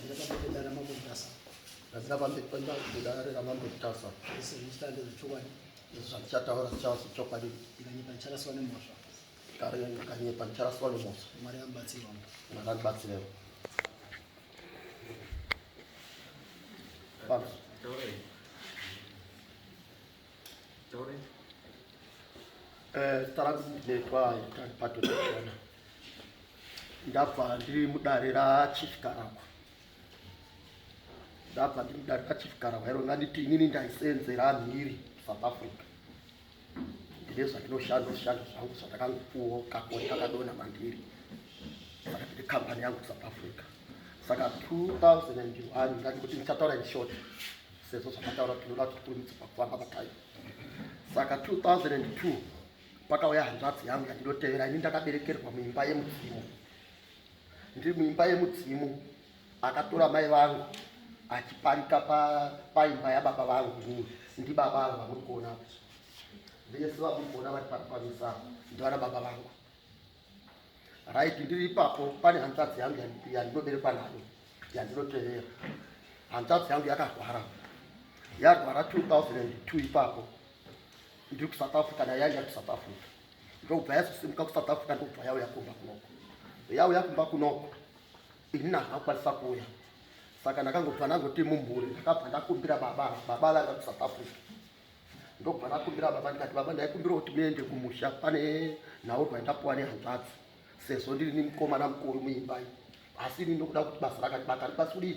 ndakapindana mamutasa ndakapindana kudara mamutasa isizitande zichukwane zvichataura chavo chokwadi ikanyepa ncharaswane mosva kanyepa ncharaswane mosva mwari ambatsirwa mwari ambatsirwa tarangu ndinetwa pato tachona ndabva ndiri mudare rachief Karagwa ndabva ndiri mudare rachief Karagwa iro nganditi inini ndaisenzera mhiri South Africa ndine zvandinoshanda zvangu zvandakangupuwo kakore kakadona mandiri saka ndiri kambani yangu South Africa saka 2001 ngandikuti ndichataura in short sezvo zvakataura tinoda kukurumidza pakufamba pataimu saka 2002 pakauya hanzvadzi yangu yandinotevera ini ndakaberekerwa muimba yemudzimu ndiri muimba yemudzimu akatora mai vangu achiparika paimba yababa vangu ndi baba vangu vamuri kuona vese vamuri kuona vari paripamisa ndivana baba vangu right ndiri ipapo pane hanzvadzi yangu yandinoberekwa nayo yandinotevera hanzvadzi yangu yakarwara 2002 ipapo ndiri kuSouth Africa naye yanga kuSouth Africa ndobva yazosimuka kuSouth Africa ndobva yauya kumba kunoko yauya kumba kunoko ini ndakakwanisa kuuya saka ndakangobva ndangoti mumhuri ndakabva ndakumbira baba vanga kuSouth Africa ndobva ndakumbira baba ndikati baba ndaikumbira kuti muende kumusha pane nhaurwa ndapuwa nehanzvadzi sezvo ndiri nemukomana mukuru muimba asi ini ndokuda kuti basa rakandibata ndikasudi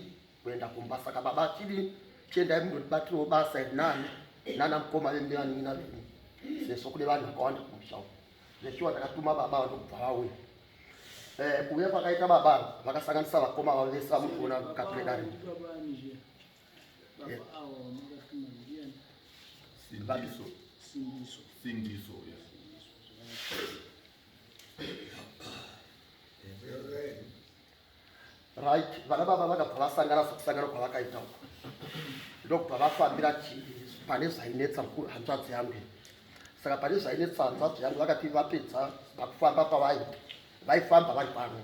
kuenda kumba saka baba chidi chiendai mundondibatirawo basa iri nani nana mukoma vembevanina venyu sezvo kune vanhu vakawanda kumusha zvechiwa ndakatuma baba vandobva vauya kuuya kwakaita baba vakasanganisa vakoma vavo vese vamuri kuona kapredari Sindiso. right vana baba vakabva vasangana sekusangana kwavakaita uko ndokubva vafambira pane zvainetsa hanzvadzi yangu saka pane zvainetsa hanzvadzi yangu vakati vapedza pakufamba vaifamba vari pamwe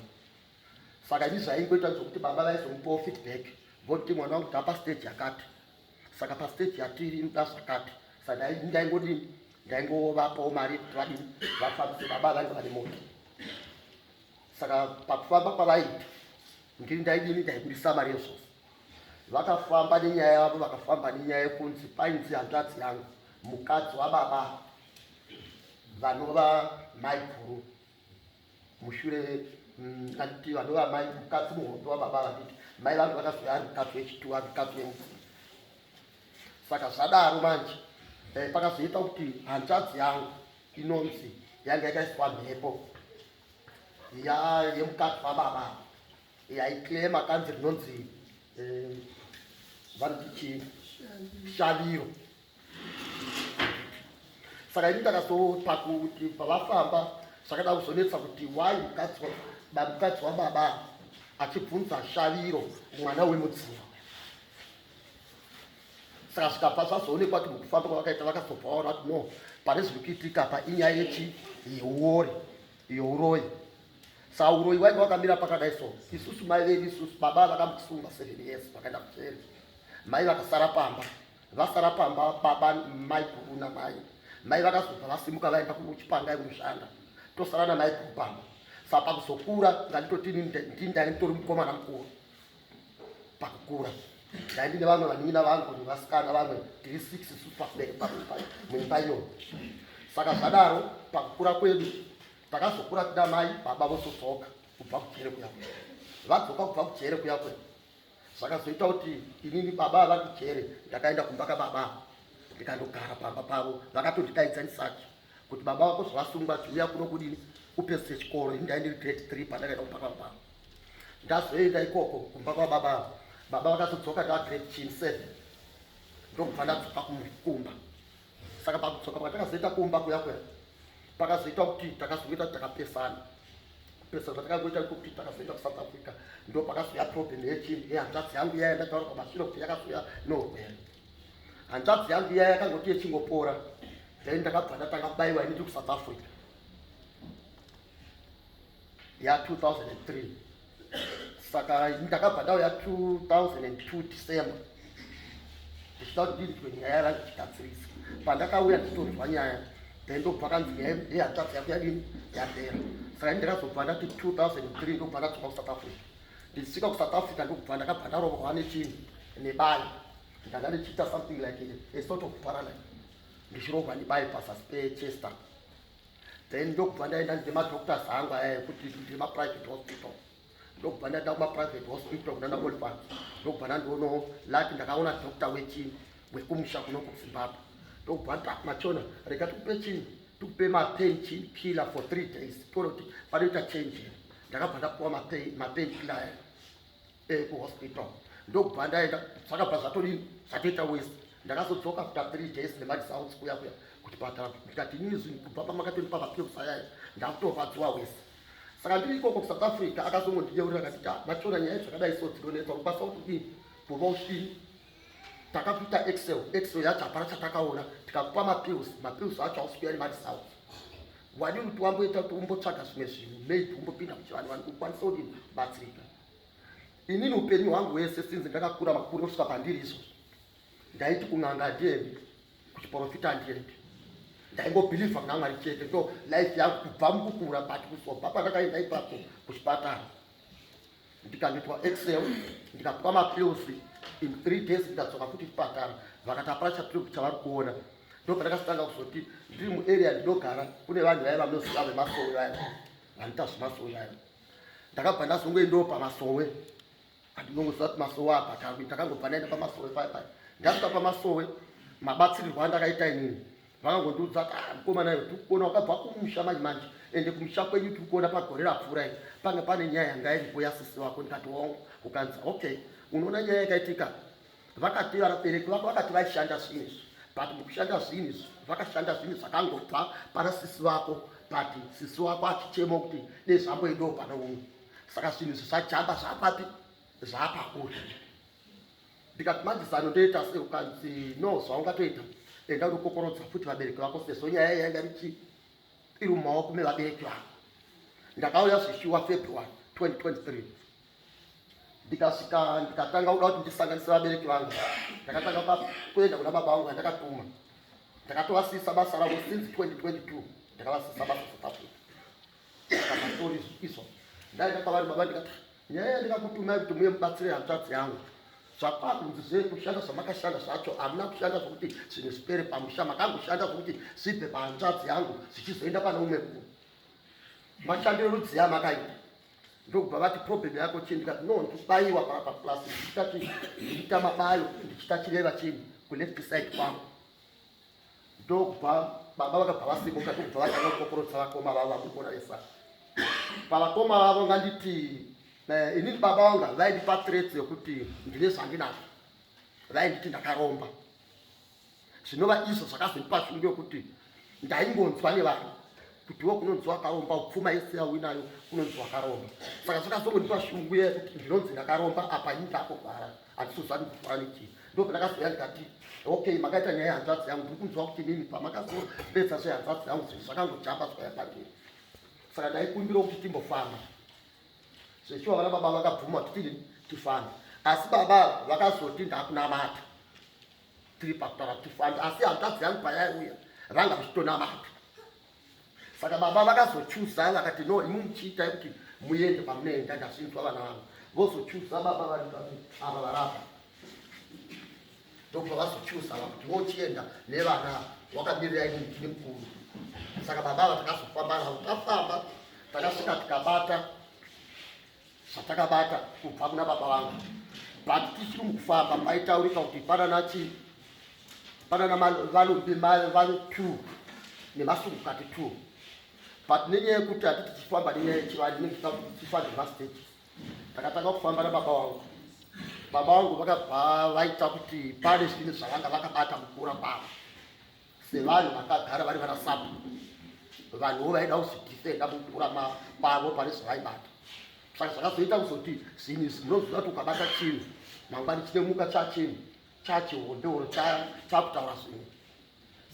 saka ini zvaingoita zvokuti baba vaizomupawo feedback voti mwana wangu tapa stage yakati saka pastage yatiri inoda zvakati saka ndaingovapawo mari kuti vadini vafambise baba vange vane moto saka pakufamba kwavaita ndiri ndaibudisa mari yezvose vakafamba nenyaya yavo vakafamba nenyaya yekunzi painzi hanzvadzi yangu mukadzi wababa vanova mai guru mushure anditi vanova mai mukadzi muhondo wababa vanditi mai vangu vakazoya ari mukadzi wechitu ari mukadzi wemudzimu saka zvadaro manje pakazoita kuti hanzvadzi yangu inonzi yanga yakaiswa mhepo yemukadzi wababa yaiclema kanzi rinonzi vanoti shaviro saka ini ndakazopa kuti pavafamba zvakada kuzonetsa kuti wai mukadzi wababa achibvunza shaviro mwana wemudzimu saka zvikabva zvazoonekwa kuti mukufamba kwavakaita vakazobva vaona kuti no pane zviri kuitika pa inyaya yeuroyi saka uroyi wainge wakamira pakadai so isusu mai vedu isusu baba vakamusunga 7 years vakaenda kucheri mai vakasara pamba vasara pamba baba mai guru namai vakazobva vasimuka vaenda kuchipanga kumushanda tosara namai guru pamba saka pakuzokura nganditoti ndindainitori mukomana mukuru pakukura ndaindine vamwe vanina vangu nevasikana vamwe tiri 6 isusu muimba iyoyo saka zvadaro pakukura kwedu takazokura tina mai baba vosodzoka kubva kujere kuya vadzoka kubva kujere kuya kwe zvakazoita kuti inini baba ava kujere ndakaenda kumba kababa ndikandogara pamba pavo vakatonditaidza ndisachi kuti baba vako zvavasungwa chiuya kuno kudini upedzise chikoro ini ndaindiri grade 3 pandakaenda kumba kababa ndazoenda ikoko kumba kwababa baba vakazodzoka taa grade 7 ndokubva ndadzoka kumba saka pakudzoka patakazoita kumba kuya kwe pakazoita kuti takazoita kuti takapesana kupesana patakazoita kuti takazoita kuSouth Africa ndo pakazoya problem yehanzvadzi yangu yaya ndataura pamashure kuti yakazoya norwere hanzvadzi yangu yaya yakangoti yechingopora then ndakabva ndatanga kubayiwa initi kuSouth Africa ya 2003 Saka ndakabva ndau ya 2002 December ndichida kuti ndinzwe nyaya ndichigadzirisa. Pandakauya nditonzwa nyaya then ndobva kanzi nyaya yehanzvadzi yako yadini yapera. Saka ndakazobva ndati 2003 ndobva ndadzoka kuSouth Africa. Ndichisvika kuSouth Africa ndobva ndakabva ndaroverwa nechinhu nebai. Ndanga ndichiita something like a sort of paralysis. Ndichiroverwa nebai paSaspechester. Then ndokubva ndaenda nemadoctors angu aya ekuti ndemaprivate hospital. Ndokubva ndaenda kumaprivate hospital kuna ndaMolfan. Ndokubva ndandoono lati ndakaona doctor wechini wekumusha kuno kuZimbabwe. Ndokubva ndati machona rega tikupe chini tikupe mapain killer for 3 days. Toona kuti panoita change. Ndakabva ndapuwa mapain killer kuhospital. Ndokubva ndaenda zvakabva zvatoita wese. Ndakazodzoka after 3 days nemadzounds kuya kuchipatara ndikati inini kubva pamakatonipa mapills ayaya ndakutorwadziwa wese. Saka ndiri ikoko kuSouth Africa akazongondiyeurira akati machona nyaya dzakadai so dzinonetsa ukwanisa kuti kuva ushini takapita excel yacho hapana chatakaona tikakupa mapills acho hausikuya nemadzounds. Wadi kuti wamboita kuti umbotsvaga zvimwe zvinhu maybe umbopinda kuchivanhu vanhu ukwanisa kuti kubatsirika. Inini upenyu hwangu wese since ndakakura makuru kusvika pandiri izvo ndaiti kun'anga ndiendi kuchiprofita ndiendi ndaingobhilivha kuna Mwari chete ndo life yangu kubva mukukura but kusobva pandakaenda ipapo kuchipatara ndikandoitwa excel ndikapuwa mapills in 3 days ndikadzoka futi kuchipatara vakati hapana chavari kuona. Ndo pandakatanga kuzoti ndiri muarea ndinogara kune vanhu vaya vanoziva vemasowe vaya vanoita zvemasowe vaya. Ndakabva ndazongoendawo pamasowe andinongoziva kuti masowe abhatarwi. Ndakangobva ndaenda pamasowe paya ndasvika pamasowe mabatsirirwo andakaita inini vakangondiudza kuti mukomana iwe tikuona wakabva kumusha manje ende kumusha kwenyu tikuona pagore rapfuura iri pange pane nyaya yanga iripo yasisi wako. Ndikati wangu ukanzi okay unoona nyaya yakaitika vakati vabereki vako vakati vaishanda zvinhu izvi but mukushanda zvinhu izvi vakashanda zvinhu zvakangobva pana sisi vako but sisi wako achichema kuti nezvamboendawo pana umwe. Saka zvinhu izvi zvajamba zvapapi zvapakuri. Ndikati manje zano ndoita sei ukanzi no zvaungatoita enda unokokorodza futi vabereki vako sezvo nyaya yanga iri mumaoko mevabereki vako. Ndakauya zvishuwa February 2023 ndikasvika ndikatanga kuda kuti ndisanganise vabereki vangu. Ndakatanga kuenda kuna baba vangu andakatuma ndakatovasisa basa ravo since 2022 ndakavasisa basa South Africa. Saka matori izvo ndaenda kwavari baba ndikati nyaya yandikakutumai kuti muye mubatsire hanzvadzi yangu zvapakunzi zvekushanda zvamakashanda zvacho hamuna kushanda zvokuti zvinhu zvipere pamusha makangoshanda zvokuti zvibve pahanzvadzi yangu zvichizoenda pane umwe munhu. Mashandiro rudziya makaita. Ndokubva vati problem yako chii ndikati no ndikubayiwa paklasi ndichita mabayo ndichita chireva chini kuleft side kwangu. Ndokubva baba vakabva vasimuka ndokubva vatanga kukokorodza vakoma vavo vamukona vesa. Pavakoma vavo nganditi inini baba vanga vaindipa threats yokuti ndine zvandinazvo vainditi ndakaromba. Zvinova izvo zvakazondipa shungu yokuti ndaingonzwa nevanhu kuti wo kunonzi wakaromba upfuma yese yauinayo kunonzi wakaromba. Saka zvakazongondipa shungu yekuti ndinonzi ndakaromba apa nyika ndakogara handisozvani kufara nechii. Ndopandakazoya ndikati okay makaita nyaya yehanzvadzi yangu ndiri kunzwa kuti nini pamakazopedza zvehanzvadzi yangu zvinhu zvakangojamba zvakaya pandiri. Saka ndaikumbira kuti timbofamba. Zveshuwa vana baba vakabvuma kuti tifambe. Asi baba vakazoti ndakunamata tiri pakutaura kuti tifambe asi hanzvadzi yangu payaiuya vanga vachitonamata. Saka baba vakazochuza vakati no imi muchiita kuti muende pamunoenda ndazvinzwa vana vangu. Vozochuza baba vari ava varapa. Ndokubva vazochuza kuti vochienda nevana wakamirira ini ndine mukuru. Saka baba vatakazofamba navo tafamba takasvika tikabata zvatakabata kubva kuna baba vangu. But tichiri mukufamba paitaurika kuti panana valumbi vanu 2 nemasungukati 2. But nenyaya yekuti hatiti tichifamba nenyaya yechivanhu inenge tichifamba nemastages. Takatanga kufamba nababa vangu. Baba vangu vakabva vaita kuti pane zvinhu zvavanga vakabata mukura kwavo sevanhu vakagara vari vanasabu. Vanhuwo vaida kuzvidhifenda mukura kwavo pane zvavaibata. Saka zvakazoita kuzoti zvinhu izvi munoziva kuti ukabata chinhu mangwani chinemuka chachinhu chachihondoro chakutaura zvinhu.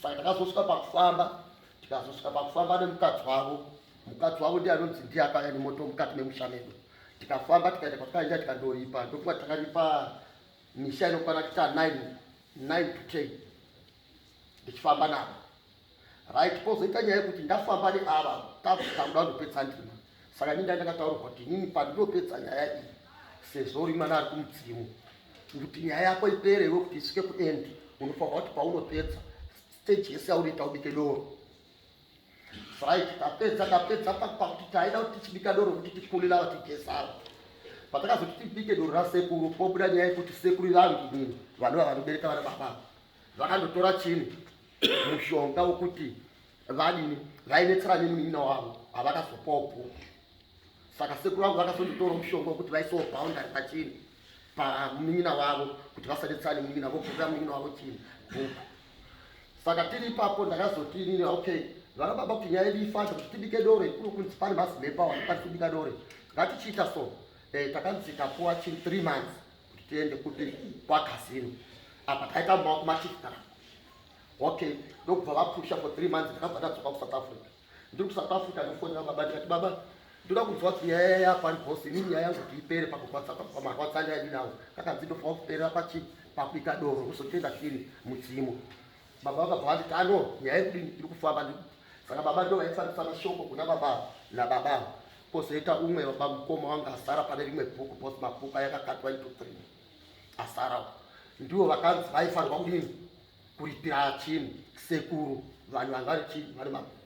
Saka takazosvika pakufamba tikazosvika pakufamba nemukadzi wavo. Mukadzi wavo ndiye anonzi ndiye akauya nemoto mukati memusha medu. tikafamba tikaenda kwatakanja tikandoripa, ndokuva takaripa misha inokwana kuita 9 to 10 ndichifamba navo. Right, pozoita nyaya yekuti ndafamba neava takuda kundopedza ndima. Saka ini ndakataurwa kuti inini pandinopedza nyaya iyi sezvo uri mwana ari kumudzimu, kuti nyaya yako ipere iwe kuti isvike kuendi, unofanirwa kuti paunopedza stage yese yauriita ubike doro. Right, tapedza pakuti taida kuti tichibika doro kuti tikulira vatigesara. Patakazoti tibike doro rasekuru, pobuda nyaya yekuti sekuru vangu inini vanova vanobereka vana baba vakandotora chini mushonga wokuti vadini vainetsera nemunina wavo havakazopawo. Saka sekuru vangu vakazondotora mushonga wokuti vaisobhaundari pachini pamunina wavo kuti vasadetsera nemunina vobvunza munina wavo chini bhuku. Saka tiri ipapo ndakazoti inini okay, vana baba kuti nyaya yedu ifadza kuti tibike dore kuri kunzi pane mazimepa vanokwanisa kubika dore, ngatichiita so. Takanzi tapuwa 3 months kuti tiende kuti kwakazino apa taita maoko machifitara. Okay, ndokubva vapusha for 3 months ndakabva ndadzoka kuSouth Africa. Ndiri kuSouth Africa ndofonera baba ndikati baba ndoda kunzwa kuti nyaya yapa ndibosi inini nyaya yangu kuti ipere pamarwadzani aidi nawo, kakanzi ndofanira kuperera pakubika doro kuzotoenda chini mudzimu. Baba vakabva vati ano nyaya yekudini iri kufamba. Saka baba ndo vaifambisa mashoko kuna baba nababa. Pozoita umwe baba mukoma wangu asara pane rimwe bhuku, posi mabhuku ayakakatwa into 3 asara. Ndivo vakanzi vaifanirwa kudini kuripira chini sekuru vanhu vanga vari chini vari mabhuku.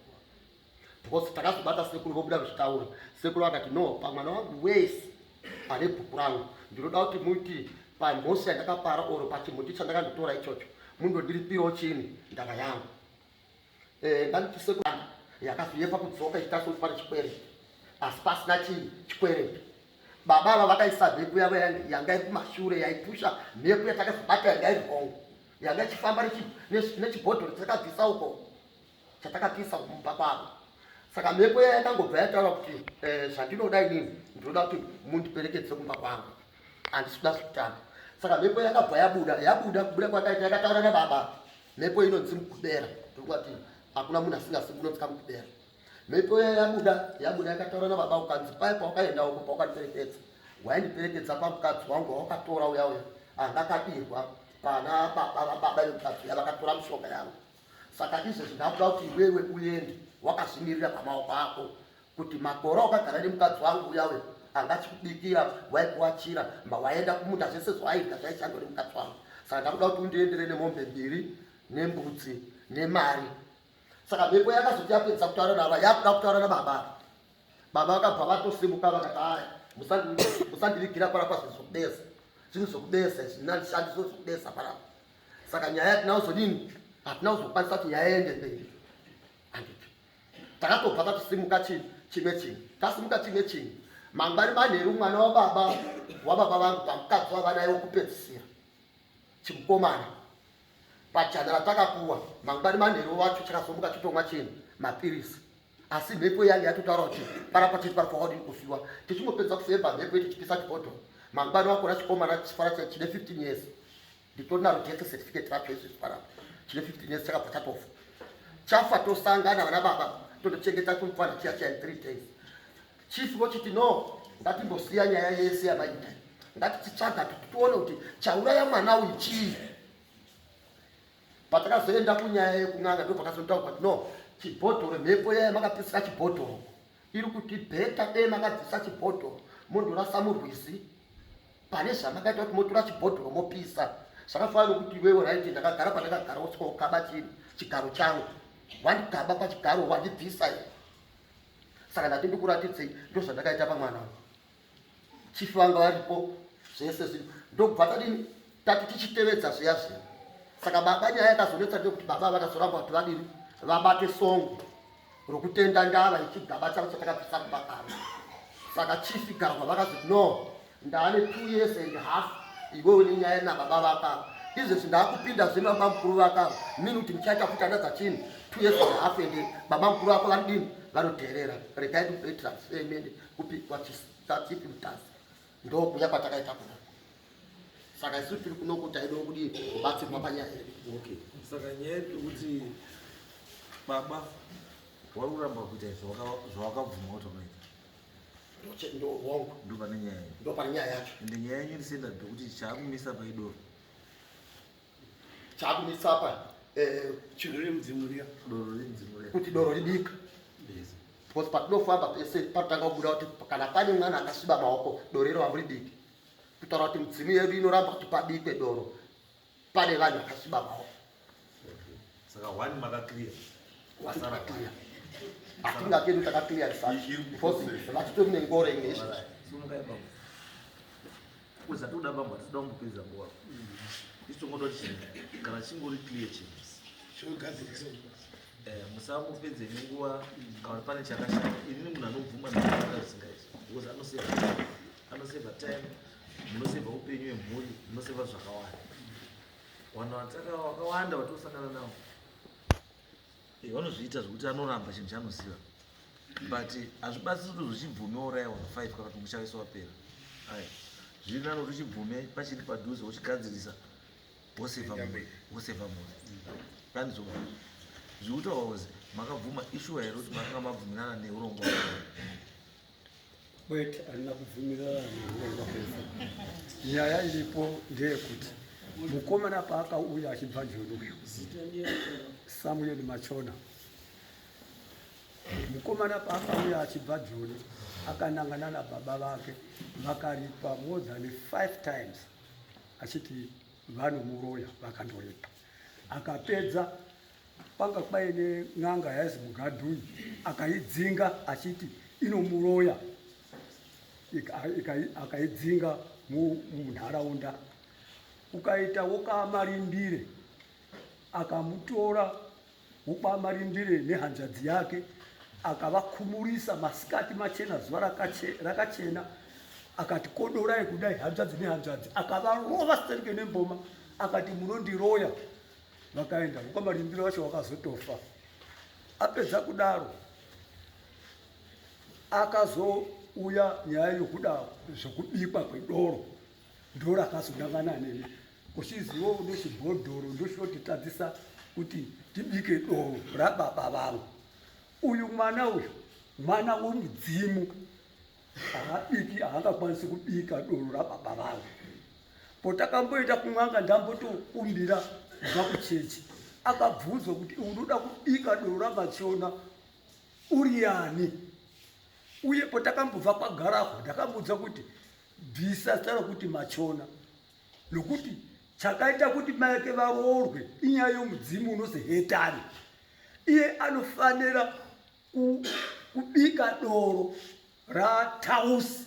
Because takazobata sekuru vobuda vachitaura. Sekuru akati no, pamwana wangu wese ane bhuku rangu ndinoda kuti muti pamhosi yandakapara oro pachimuti chandakandotora ichocho mundondiripirawo chini ndaka yangu. Ndanditi sekuru yakazoyepa kudzoka ichitaso kuti pane chikwere, asi pasina chini chikwere. Baba ava vakaisa mhepo yavo yanga iri kumashure yaipusha mhepo yatakazobata yanga iri hongo, yanga ichifamba nechibhodhoro chatakabvisa uko chatakapisa kumba kwavo. Saka mhepo yakangobva yataura kuti zvandinoda inini ndinoda kuti mundiperekedze kumba kwangu, handisi kuda zvekutamba. Saka mhepo yakabva yabuda kubuda kwakaita yakataura nababa. Mhepo inonzi mukubera, ndokuti hakuna munhu asingasimuki unonzika mukubera. Mhepo yabuda yakataura nababa ukanzi paipa wakaenda uko paukandiperekedza waindiperekedza pamukadzi wangu wawakatora uya angakadirwa pana baba yemukadzi yavakatora mishonga yangu. Saka izvezvi ndakuda kuti iwewe uende wakazvimirira pamaoko ako kuti makore wakagara nemukadzi wangu uyawe angachikubikira waikuwachira waenda kumunda zvese zvawaidya zvaishandwa nemukadzi wangu. Saka ndakuda kuti undiendere nemombe 2 nembudzi nemari. Saka mhepo yakazoti yapedza kutaura nava yakuda kutaura nababa. Baba vakabva vatosimuka vakati aya musandivigira parapa zvinhu zvokubesa zvinandishandiso zvokubesa parapa. Saka nyaya yatinawo zodini hatina kuzokwanisa kuti nyaya ende mberi. Handiti takatobva tatosimuka tasimuka chimwe chinhu mangwani manheru mwana wababa vangu pamukadzi wavanaye wokupedzisira chimukomana pajana ratakapuwa mangwani manheru wacho chakazomuka chitomwa chinhu mapirisi. Asi mhepo yange yatotaura kuti parapa cheti pari pakadini kufiwa tichingopedza kufemba mhepo tichipisa chibhodhoro. Mangwani wakona chikomana chifara chine 15 years nditorina death certificate racho izvi parapa chine 15 years chakabva chatofa chafa tosangana vana baba tondochengeta kumufana chiya 3 days. Chief vochiti no ngatimbosiya nyaya yese yamaita ngatitsvaga kuti tione kuti chauraya mwana uyu chii. Patakazoenda kunyaya yekun'anga ndo pakazontaurwa kuti no chibhodhoro mhepo yaya makapisira chibhodhoro iri kuti bheta dei makabvisa chibhodhoro mondorasa murwizi pane zvamakaita kuti motora chibhodhoro mopisa. Zvakafanana nokuti iwewe raiti ndakagara pandakagara usika kukaba chini chigaro changu wandigaba pachigaro wandibvisa. Saka ndati ndikuratidzei ndo zvandakaita pamwana wangu. Chifu vanga varipo zvese zvinhu ndokubva tadini tati tichitevedza zviya zviya. Saka baba nyaya yakazonetsa ndekuti baba vakazoramba kuti vadini vabate songo rokutenda ndava ichigaba chavo chatakabvisa kubakaro. Saka chifi garwa vakazoti no ndaane 2 years and half iwewe nenyaya nababa vakavo izvezvi ndaakupinda zvino baba mukuru vakavo mini kuti muchaita kuti andadza chini 2 years and half ende baba mukuru vako vanodini vanodherera regai transfermende kupikwa chifi mutasi ndokuya kwatakaita kuna. Saka isusu tiri kunokuti aido kudii kubatsirwa panyaya yedu. Okay, saka nyaya yekuti baba wari kuramba kuita zvawakabvuma kuti unoita ndo wangu ndo pane nyaya ndo pane nyaya yacho ende nyaya yenyu ndisenda kuti chakumisa paidoro chakumisa apa Chiro remudzimuria. doro rinzimurea kuti doro libika because patinofamba pese patanga kubuda kuti kana pane mwana akasiba maoko doro iro hamulibiki kutaura kuti mudzimu yedu inoramba kuti pabikwe doro pane vanhu vakasiba maoko saka 1 makaclear wasara clear atingakedu takaclear research because vachitori nengoro imwe izvi sumukaipa uzati uda pamwe atida kumbopedza nguva ichitongoda kuti kana chingori clear chinhu Shogadzirisa. musamupedze nenguva kana pane chakashata inini munhu anobvuma nezvakanga zvisingaiti because anoseva time munoseva upenyu hwemhuri munoseva zvakawanda vanhu vakawanda vatosangana navo vanozviita zvokuti anoramba chinhu chaanoziva but hazvibatsiri kuti zvichibvume uraya vanhu 5 kana kuti muchaiswa wapera zviri nani kuti uchibvume pachiri padhuze uchigadzirisa wosevha mhuri panizvo zvikutaura kuti makabvuma ishuwa here kuti makanga mabvumirana neurongwa kwete harina kubvumirana neurongwa kwese. Nyaya iripo ndeyekuti mukomana paakauya achibva Joni Samuel Machona, mukomana paakauya achibva Joni akanangana nababa vake vakaripa more than 5 times achiti vanomuroya vakandoripa akapedza panga paine n'anga yaisi Mugadhuyi akaidzinga achiti inomuroya akaidzinga munharaunda ukaita wokaamarimbire akamutora wokaamarimbire nehanzvadzi yake akavakumurisa masikati machena zuva rakachena akati kodorai kudai hanzvadzi nehanzvadzi akavarova sitereke nemboma akati munondiroya vakaenda wokamarimbire wacho wakazotofa apedza kudaro akazouya nyaya yokuda zvokubikwa kwedoro ndoro akazonangana neni uchizivo nechibhodhoro ndochotitadzisa kuti tibike doro rababa vangu uyu mwana womudzimu haabiki haangakwanisi kubika doro rababa vangu potakamboita kun'anga ndambotokumbira kubva kuchechi akabvunzwa kuti unoda kubika doro raMachona uri yani uye potakambobva kwagaraho ndakamudza kuti bvisa zita rokuti Machona nokuti chakaita kuti maike varoorwe inyaya yomudzimu unozi Hetani. Iye anofanira kubika doro raTausi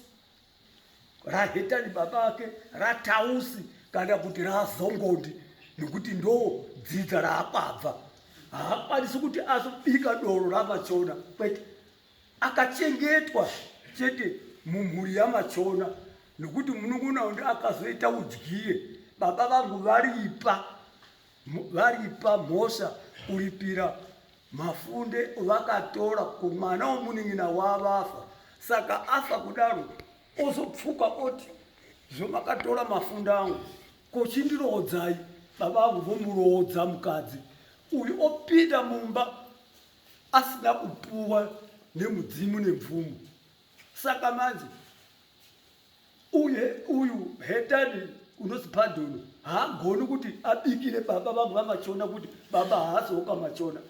raHetani babake raTausi kana kuti raZongondi nokuti ndo dzidza raakabva haakwanisi kuti azobika doro raMachona kwete akachengetwa chete mumhuri yaMachona nokuti munun'una undi akazoita udyire baba vangu varipa mhosva kuripira mafunde vakatora kumwana womunun'una wavafa saka afa kudaro ozopfuka oti zvomakatora mafunde angu kochindirodzai baba vangu vomurodza mukadzi uyu opinda mumba asina kupuwa nemudzimu nemvumo saka manje uyu Hetani unozi Padhono haagoni kuti abikire baba vangu vaMachona kuti baba haazoka Machona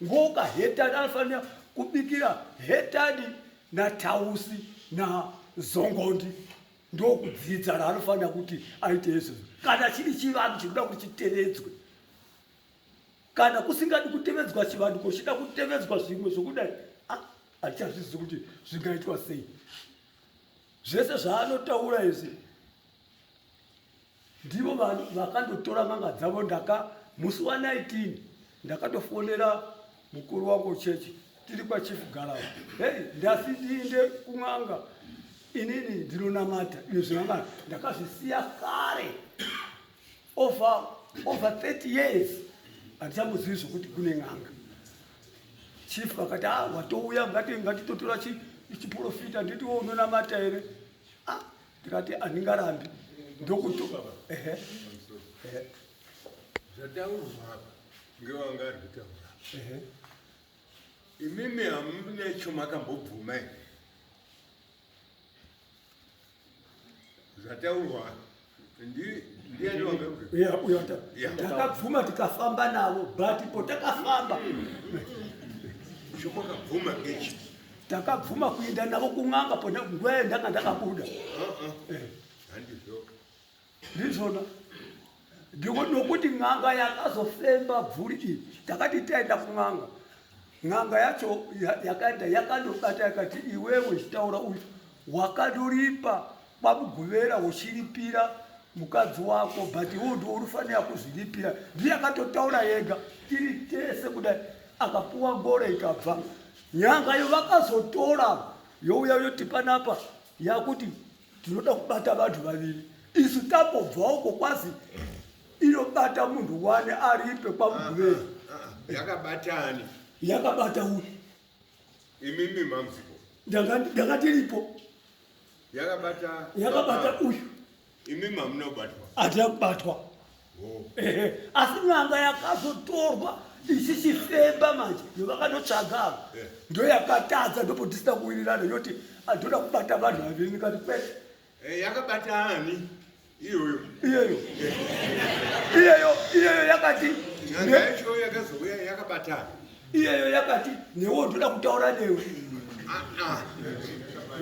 ngoka Hetani anofanira kubikira Hetani naTausi naZongondi ndokudzidza raanofanira kuti aite izvozvo kana chiri chivanhu chinoda kuti chitevedzwe kana kusingadi kutevedzwa chivanhu kochida kutevedzwa zvimwe zvokudai hatichazvizivi kuti zvingaitwa sei zvese zvaanotaura izvi ndivo vanhu vakandotora n'anga dzavo musi wa19 ndakatofonera mukuru wangu chechi tiri kwachief Garava hei ndasi ndiinde kun'anga inini ndinonamata ino zvinangana ndakazvisiya kare over 30 years hatichamuzivi zvokuti kune n'anga chief vakati watouya ngatitotora chiprofita nditiwo unonamata here ndikati handingarambi ndokutoa zvataurwa apa ngevanga ari kutaura imimi hamune chomakambobvuma here zvataurwa ndiani wangabve ya uyata Ya. takabvuma tikafamba navo but po takafamba shokwakabvuma ngechi takabvuma kuenda navo kun'anga pona nguva yandanga ndakabuda handizvo ndizvona nokuti n'anga yakazofemba bvuri iyi takati taenda kun'anga n'anga yacho yakaenda yakandobata yakati iwewe chitaura uyu wakandoripa kwamuguvera uchiripira mukadzi wako but iwo ndo unofanira kuzviripira ndiye akatotaura yega tiri tese kudai akapuwa ngore ikabva nyanga yo vakazotora youya yoti panapa yakuti tinoda kubata vantu vaviri isu tambobvawo kokwazi inobata munhu wane aripe kwamuguvera yakabatani yakabata uyu imimi mamzipo ndakatiripo yakabata uyu imimi hamunabatwa hatina kubatwa asi n'anga yakazotorwa ichichifemba manje yovakanotsvagava ndo yakatadza ndopo tisina kuwirirana yoti andoda kubata vanhu vaviri nikati kwete yakabata ani iyoyo iyeyo yakati nyanga yacho yakazouya yakabatani iyeyo yakati newo ndoda kutaura newe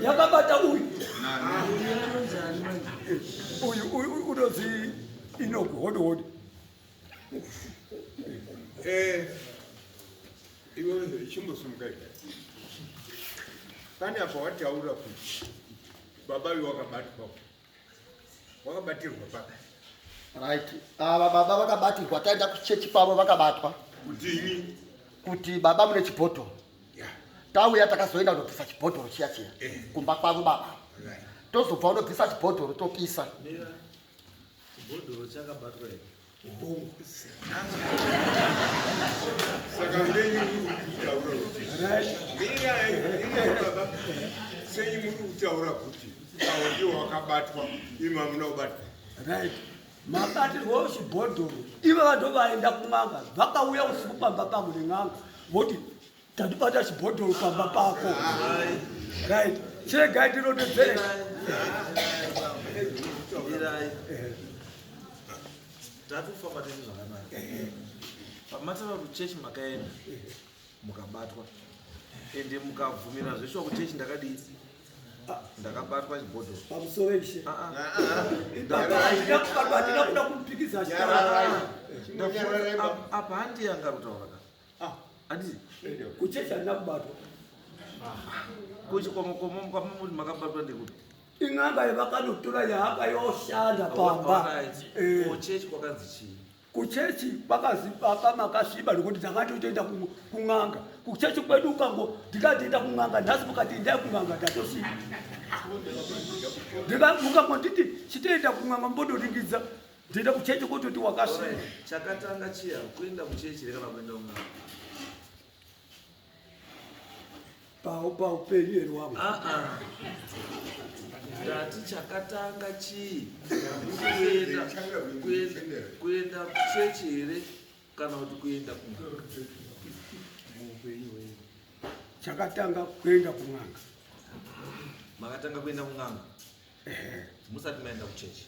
yakabata uyu unozi inogohodhodi iwe chimbosumukai pane apa wataura kuti baba uyu wakabatwa wakabatirwa paka right ava baba vakabatirwa taenda kuchechi pavo vakabatwa kudini kuti baba mune chibhodhoro tauya takazoenda kunobvisa chibhodhoro chiya kumba kwavo baba tozobva unobvisa chibhodhoro topisa chibhodhoro chakabatwa here saka ndenyi kutaura kuti baba senyi muri kutaura kuti awo ndiwo wakabatwa imi hamuna kubatwa right mabatirwo chibhodhoro ivo vanhu vaenda kun'anga vakauya usiku pamba pangu nen'anga voti tatibata chibhodhoro pamba pako right chiregai ndinodedzere tatofamba tese zvakanaka pamatava kuchechi makaenda mukabatwa ende mukabvumira zveshuwa kuchechi ndakadii ndakabatwa chibhodhoro pamusoro ishe hatina kuda kupikisa apa handiyanga kutaura ka handii kuchechi handina kubatwa kuchikwamamuti makabatwa ndekuti in'anga yevakanotora yahanga yoshanda pamba kuchechi kwakanzi chii kuchechi kwakazi papa makasviba nokuti takatotoenda kun'anga kuchechi kwedu ukango ndikatoenda kun'anga nhasi mukati ndai kun'anga ndatosviba mukangonditi chitoenda kun'anga mbodoringidza ndoenda kuchechi kototi wakasviba chakatanga chiya kuenda kuchechi rekana kuenda kun'anga paupenyu eri wangu ndati chakatanga chii kuenda kuchechi here kana kuti kuenda kun'anga chakatanga kuenda kun'anga makatanga kuenda kun'anga musati maenda kuchechi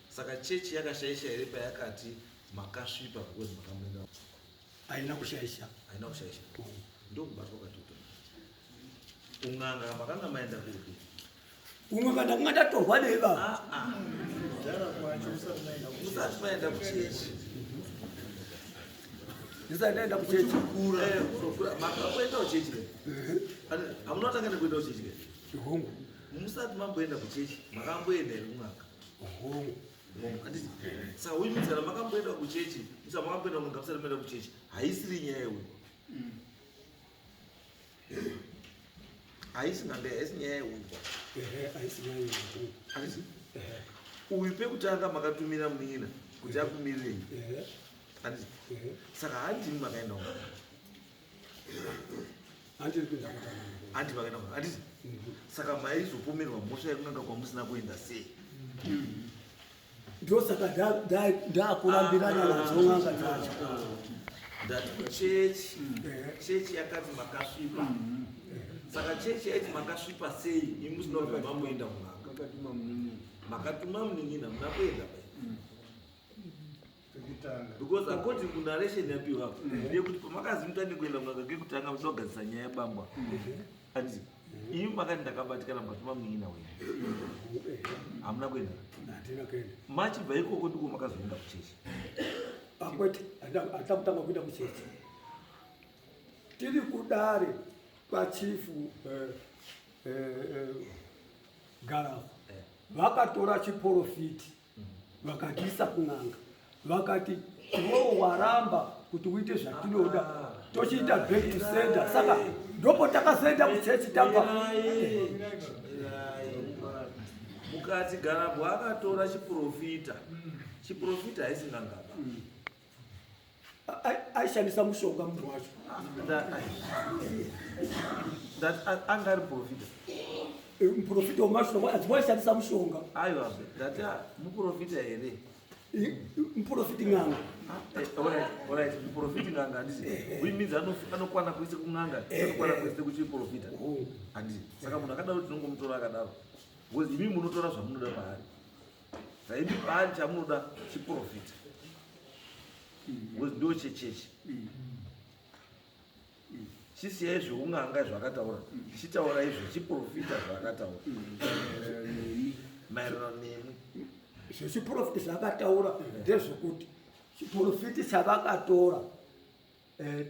saka chechi yakashaisha here payakati makasvipa because makamuenda haina kushaisha ndokubatwa katoto kun'anga makanga maenda kuti kun'anga ndakanga ndatorwa neva musati maenda kuchechi ndisati ndaenda kuchechi makamboenda kuchechi hamunatanga nekuenda kuchechi ke musati mamboenda kuchechi makamboenda here kun'anga saka uimidzana makamboenda kuchechi isa makamboenda kun'anga musati maenda kuchechi haisiri nyaya yewe haisi ngambe haisi nyaya yewe uyu pekutanga makatumira munina kuti akumirirei saka handimi makaenda kun'anga handi makaenda kun'anga handiti saka maizopomerwa mhosva yekun'anga kwamusina kuenda sei ndosaka ndakurambirana nadzo n'anga dzacho ndati chechi yakati makasvipa saka chechi yaiti makasvipa sei imusina kubva mamoenda kun'anga makatuma munini makatuma munin'ina muna kuenda Tekutanga. because according to narration yapiwa ndeyekuti pamakazi mutange kuenda kunanga ngekutanga munogadzisa nyaya yebambwa ati imi makati ndakabatikana matuma munin'ina wenu hamuna kuenda Handina kuenda. machibva ikoko ndiko makazoenda kuchechi Akwete atakutanga kuenda kuchechi. Tiri kudare kwachifu Garafu. Vakatora chiprofiti vakatiisa kun'anga vakati iwewe waramba kuti uite zvatinoda tochiita back to center saka ndopo takazoenda kuchechi tamba mukati Garafu akatora chiprofita haisingangaba aishandisa mushonga munhu wacho that angari profita muprofita wemashonga adziwaishandisa mushonga aiwa that muprofita here muprofiti n'anga alright muprofita nganga handisi which means anokwana kuise kun'anga anokwana kuise kuchiprofita handisi saka munhu akadaro tinongomutora akadaro because imi munotora zvamunoda paari saimi paari chamunoda chiprofita because ndo chechechi chisiyai zveun'anga zvakataura chitaura izvo chiprofita zvakataura maererano nemi zvechiprofiti zvakataura ndezvekuti chiprofiti chavakatora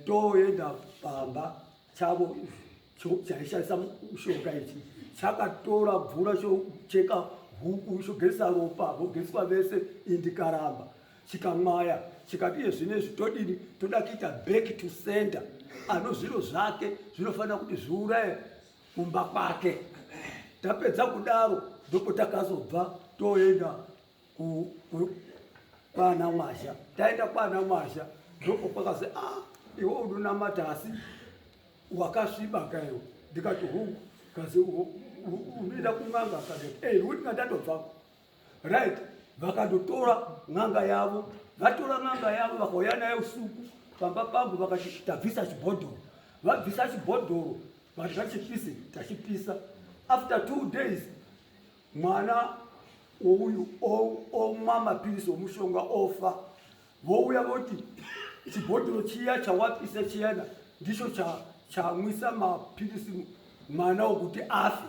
toenda pamba chavo chaishandisa mushonga ichi chakatora mvura chocheka huku chogezisa ropa vogeswa vese indikaramba chikamwaya chikati iye zvinezvi todini toda kuita back to center ano zviro zvake zvinofanira kuti zviuraye kumba kwake tapedza kudaro ndipo takazobva toenda kwana Mwasha taenda kwana Mwasha ndipo kwakazi iwe unonamata asi wakasviba kaiwo ndikati kazi unoenda kun'anga akati kuti ngatandobva right vakandotora n'anga yavo vakauya naye usiku pamba pangu vakati tabvisa chibhodhoro vabvisa chibhodhoro vati vachipise tachipisa after 2 days mwana uyu omwa mapirisi omushonga ofa vouya voti chibhodhoro chiya chawapisa chiyana ndicho chamwisa mapirisi mwana wokuti afe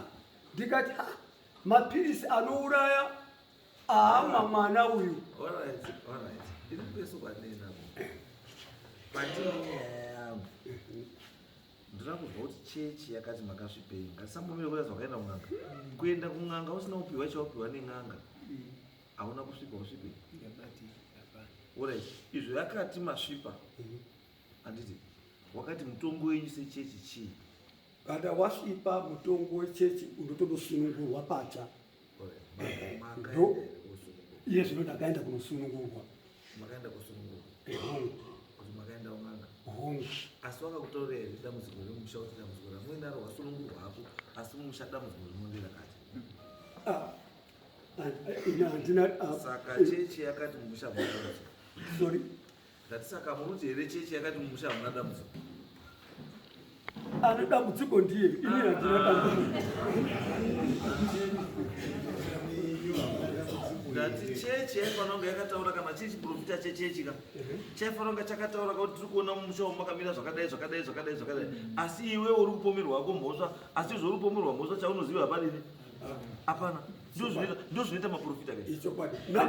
ndikati mapirisi anouraya aamwa mwana uyu alright iri kupeso kwaninapo patino nyaya yangu ndinoda kuzwa kuti chechi yakati makasvipei ngatisambomire kuda zvakaenda kun'anga kuenda kun'anga usina kupiwa chaupiwa nen'anga hauna kusvipa usvipei alright izvo yakati masvipa handiti wakati mutongo wenyu sechechi chii kana wasvipa mutongo wechechi unotonosunungurwa pacha iye zvino ndakaenda kunosunungurwa makaenda kusunungurwa kuti makaenda un'anga asi wakakutaurira here dambudziko remusha kuti dambudziko ramwena rwasunungurwa hapo asi musha dambudziko rinonge rakati saka chechi yakati mumusha hamuna dambudziko sorry ngati saka muruti here chechi yakati mumusha hamuna dambudziko ane dambudziko ndiye ini handina dambudziko ngati chechi yaifanira kunge yakataura kana chiri chiprofita chechechi ka chaifanira kunge chakataura kuti tiri kuona mumusha makamira zvakadai asi iwe uri kupomerwa wako mhosva asi izvo uri kupomerwa mhosva chaunoziva padini hapana ndio zvinoita maprofita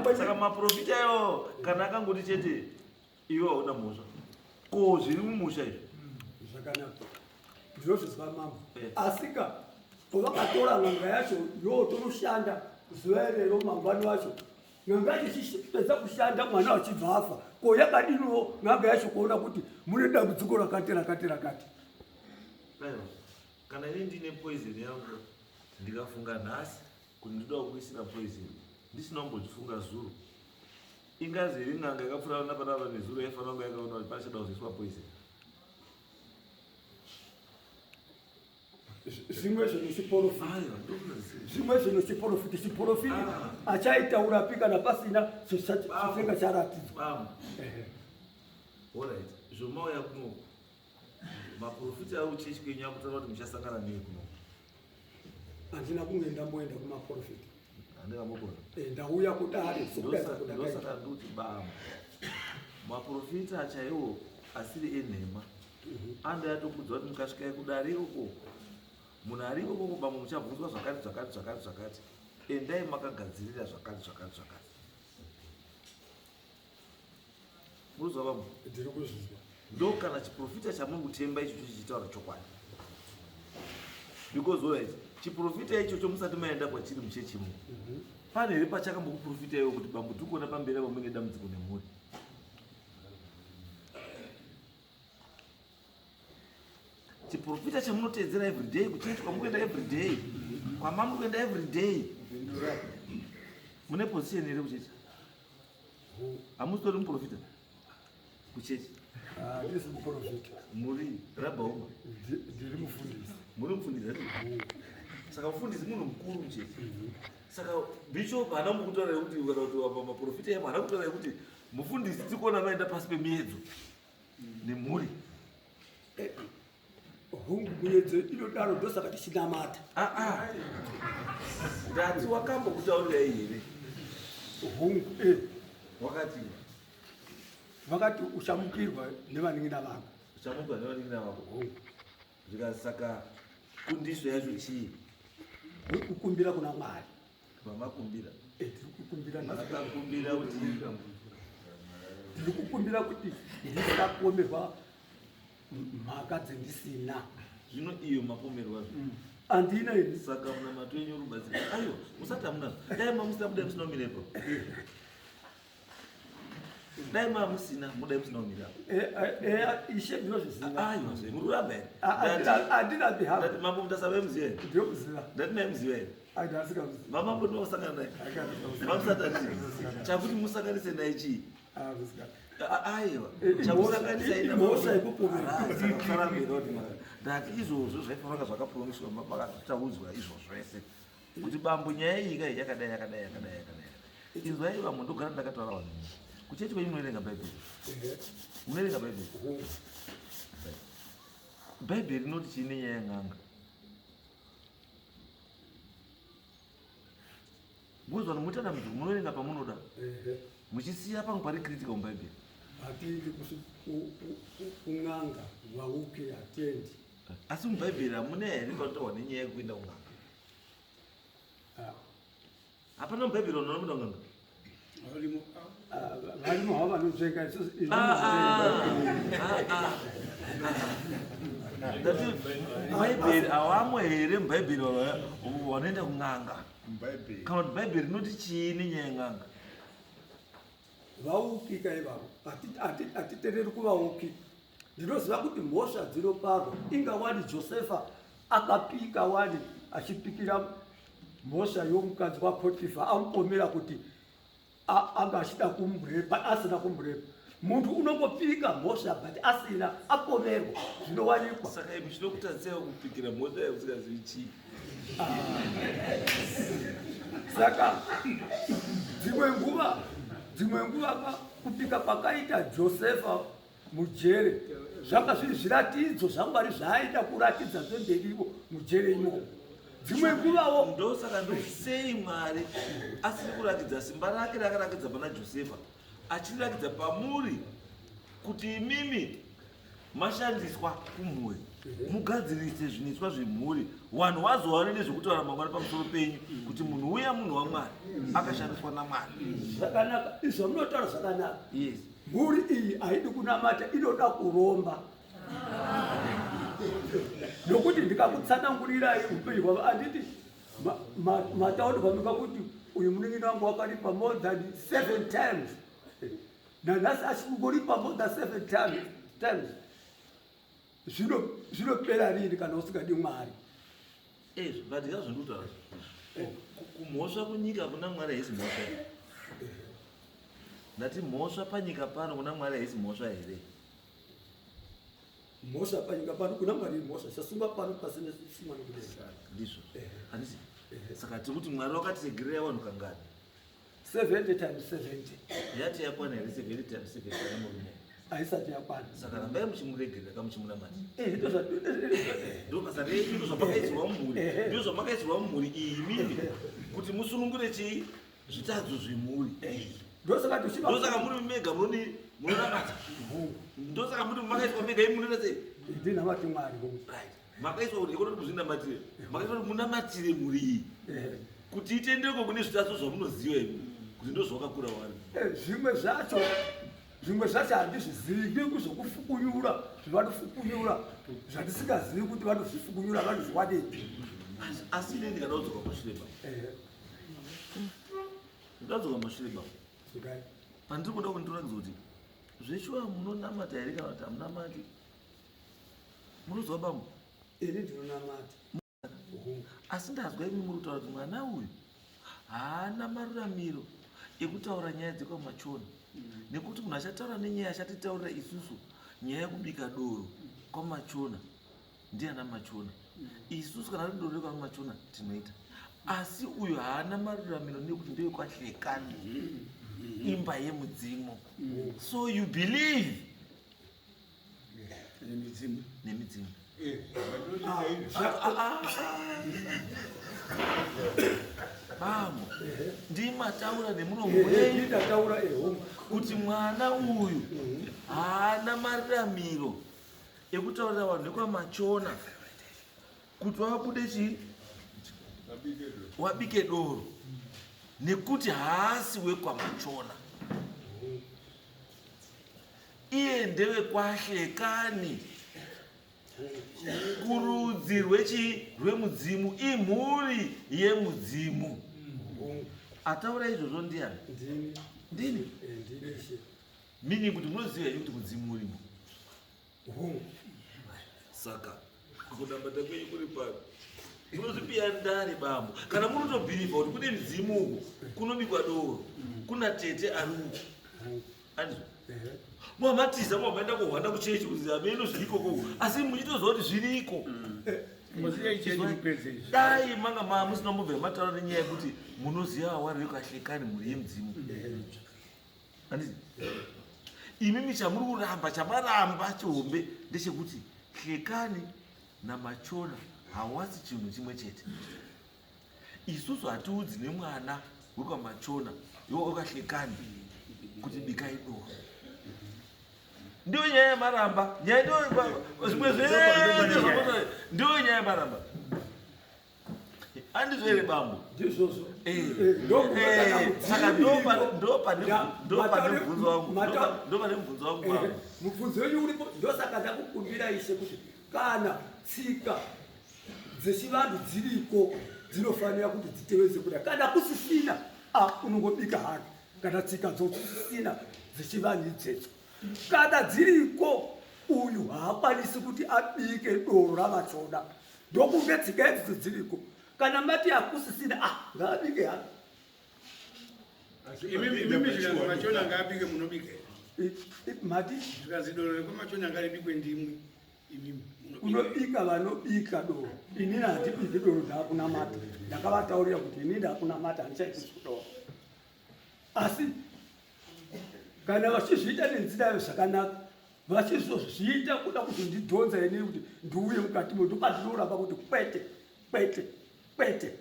ka saka maprofita iwo kana akangoti chete iwe hauna mhosva ko zviri mumusha izvi zvakanaka ndinozvizwa mambo asika pavakatora n'anga yacho yotonoshanda zuva irero mangwani wacho n'anga yacho ichipedza kushanda mwana wachibva afa ko yakadiniwo n'anga yacho kuona kuti mune dambudziko rakati aiwa kana ine ndine poison yangu ndikafunga nhasi kuti ndoda kuisira poison ndisina kumbozvifunga zuro ingazi iri n'anga yakapfuura napanapa nezuro yaifanira kunge yakaona kuti pachada kuzoiswa poison zvimwe zvinochiprofiti chiprofiti achaitaurapi kana pasina chifenga charatidzwa alright zvomauya kuno maprofiti ari kuchechi kwenyu akutaura kuti muchasangana nei kuno handina kunge ndamboenda kumaprofiti Andingamukona. ndauya kudare sikudaidza kudare Ndosaka nduti baba maprofita chaiwo asiri enhema ando yatokudzwa kuti mukasvika kudare ikoko munhu ari ikoko bamwe muchabvunzwa zvakati endai makagadzirira zvakati muruzwa vamwe ndiri kuzvizwa ndo kana chiprofita chamuri kutemba ichocho chichitaura chokwadi because alright chiprofita ichocho musati maenda kwachiri muchechimo pane here pachakambokuprofita iwo kuti bambo tikuona pamberi avo mune dambudziko nemhuri chiprofita chamunotedzera everyday kuchechi kwamukuenda everyday kwamamuri kuenda everyday mune position here kuchechi hamusitori muprofita kuchechi ndisi muprofita muri rabhauma ndiri mufundisi muri mufundisi saka mufundisi munhu mukuru muchechi saka bishop haana mukutaura kuti kana kuti maprofita emo haana kutaura kuti mufundisi tikuona maenda pasi pemiedzo nemhuri hungu muedzo inodaro ndosaka tichinamata ndati wakambokutaurirai here hungu wakati vakati uchamukirwa nevaning'ina vako uchamukirwa nevaning'ina vako saka kundiso yacho chii kukumbira kuna Mwari vamakumbira tiri kukumbira akakumbira kuti ndiri kukumbira kuti ndisapomerwa mhaka dzendisina zvino iyo mapomerwa andina ini saka muna mato enyu rubatsira ayo musati hamunazvo dai mamusina mudai musina umirepo dai mamusina mudai musina umirapo ishe ndinozviziva aiwa zve mururamba here andina bihava ndati mambo mutasava emuziva here ndiokuziva ndati naimuziva here andasikamuziva mamambo ndinosangana naye mamusati ati chakuti musanganise naye chii aiwa chakusanganisa imhosva yekupomerwa ndati izvozvo zvaifanira zvakapromiswa makataudzwa izvo zvese kuti bambo nyaya iyi kai yakadai inzwai vamwe ndogara ndakataura vanhu kuchechi kwenyu munoerenga bhaibheri munoerenga bhaibheri bhaibheri rinoti chii nenyaya yen'anga muzwa nomutana mudzi munoerenga pamunoda muchisiya pangu pari kritika mubhaibheri hatiendi kun'anga vauke hatiendi asi mubhaibheri hamuna here panotaurwa nenyaya yekuenda kun'anga hapana mubhaibheri unonomuda kun'anga varimo hava vanonzvenga bhaibheri havamo here mubhaibheri vanoenda kun'anga kana kuti bhaibheri rinoti chii nenyaya yen'anga vaukika ivavo hatitereri kuvauki ndinoziva kuti mhosva dzinoparwa ingawani josefa akapika wani achipikira mhosva yomukadzi wapotifa amupomera kuti anga achida kumurepa asina kumurepa munhu unongopika mhosva but asina apomerwa zvinowanikwa saka imi zvinokutadzisai kupikira mhosva yakusingazivi chii saka dzimwe nguva kupika kwakaita josefa mujere zvanga zviri zviratidzo zvamwari zvaaida kuratidza zvemberivo mujere imomo dzimwe nguvawo ndosaka ndosei mwari asiri kurakidza simba rake rakarakidza pana josefa achirirakidza pamuri kuti imimi mashandiswa kumhuri mugadzirise zvinitswa zvemhuri vanhu vazowane nezvekutaura mangwana pamusoro penyu kuti munhu uya munhu wamwari akashandiswa namwari zvakanaka izvo munotaura zvakanaka yes mhuri iyi haidi kunamata inoda kuromba nokuti ndikakutsanangurirai upenyu hwavo anditi mataurirwa kuti uyu munin'ina wangu wakaripa more than 7 times nanhasi achingoripa more than 7 times zvinopera rini kana usingadi mwari but yazvondikutaura kumhosva kunyika kuna mwari haisi mhosva ndati mhosva panyika pano kuna mwari haisi mhosva here mhosva panyika pano kuna mwari mhosva chasunga pano pasine simwa nokudenga ndizvo handisi saka tiri kuti mwari wakatiregerera vanhu kangani 70 times 70 yati yakwana here 70 times 7 kana murume haisati yakwana saka rambai muchimuregerera kamuchimunamati ndozva ndo basa renyu ndo zvamakaisirwa mumhuri ndo zvamakaisirwa mumhuri iyi mimi kuti musunungure chii zvitadzo zvemhuri. ndosaka Ndosaka muri mega munonamata. Ndosaka muri makaiswa mega imunona sei? ndinamati Mwari. Makaiswa kuti ikono kuzvinamatire. Makaiswa kuti munamatire mhuri iyi. Kuti itendeko kune zvitadzo zvamunoziva imi. Kuti ndozvakakura wani. Zvimwe zvacho handizvizivi kuzokufukunyura zvavanofukunyura zvandisingazivi kuti vanozvifukunyura vanozviwadei. Asi ine ndikada kudzoka kumashure baba. Ndadzoka kumashure baba. Pandiri kuda kundiratidza kuti zveshuwa munonamata here kana kuti hamunamati? Munozwa bambo? Ini ndinonamata. Asi ndazwa imi muri kutaura kuti mwana uyu haana maruramiro ekutaura nyaya dzekwamachona. Nekuti munhu achataura nenyaya achatitaurira isusu nyaya yekubika doro kwamachona ndiana machona. Isusu kana ridoro rekwamachona tinoita. Asi uyu haana maruramiro nekuti ndewekwahlekani imba yemudzimu. So you believe nemidzimu. Bambo, ndimataura nemuromo wenyu kuti mwana uyu haana maruramiro ekutaurira vanhu nekwamachona kuti wabude chii? Wabike doro. Nekuti haasi wekwamachona. Iye ndewekwahlekani. Kurudzi rwemudzimu, imhuri yemudzimu. Ataura izvozvo ndiani? Ndini. Mini kuti munoziva here kuti mudzimu urimo. Saka kunamata kwenyu kuri pano munozvipiya ndani bambo? Kana munotobhirivha kuti kune mudzimu uku kunobikwa doro, kuna tete ari uku, andizvo muhamatiza muhamaenda kuhwanda kuchechi kuti hameno zvirikoko, asi muchitoziva kuti zviriko. Dai manga musina mubva mataura nenyaya yekuti munoziva awari wekwahlekani mhuri yemudzimu. Andizvo imimi chamuri kuramba, chamaramba chihombe ndechekuti hlekani namachona hawasi chinhu chimwe chete. Isusu hatiudzi nemwana wekwamachona iwo wekwahlekani kuti bikai doro. Ndiyo nyaya yamaramba, zvimwe zvese ndiyo nyaya yamaramba. Andizvo here bambo? Ndizvozvo. Saka ndopane mubvunzo wangu bambo. Mubvunzo wenyu uripo, ndosaka ndakukumbira Ishe kuti kana tsika dzechivanhu dziriko dzinofanira kuti dzitevedzwe kudai. Kana kusisina unongobika hake. Kana tsika dzosisina dzechivanhu idzedzo, kana dziriko uyu haakwanisi kuti abike doro ramachona. Ndokunge tsika idzi dziriko. Kana mati hakusisina ngaabike hake. Imimi zvikanzi machona ngaabike munobike. Mati Zvikanzi doro rekwamachona ngaribikwe ndimwi. unobika vanobika doro. Inini handibiki doro ndakunamata. Ndakavataurira kuti inini ndakunamata handichaiti doro. Asi kana vachizviita nenzira zvakanaka, vachizozviita kuda kuti ndidhonza inini kuti ndiuye mukati moto, pandinooramba kuti kwete kwete kwete.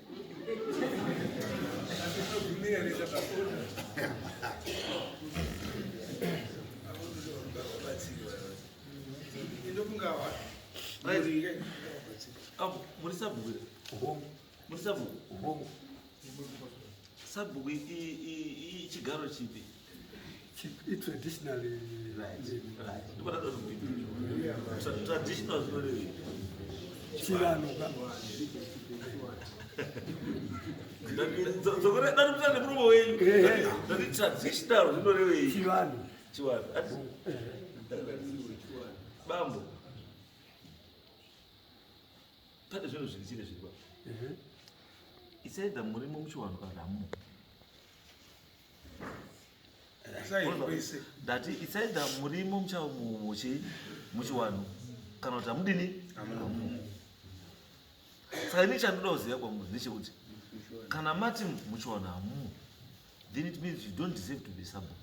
Muri sabhuku sabhuku chigaro chipi? Traditional traditional zvinorevei? chivanoka. Dzokoreda nemuromo wenyu ndati traditional zvinorevei? Chivanhu. Chivanhu. Bambo, pane zvinhu zvirichine zviripa. Isaida murimo muchivanhu kana hamumo? Ndati isaida murimo muchivanhu kana kuti hamudini? Hamumo. Saka ini chandoda kuziva kwamuri ndechekuti kana mati muchivanhu hamumo, then it means you don't deserve to be sabhuku.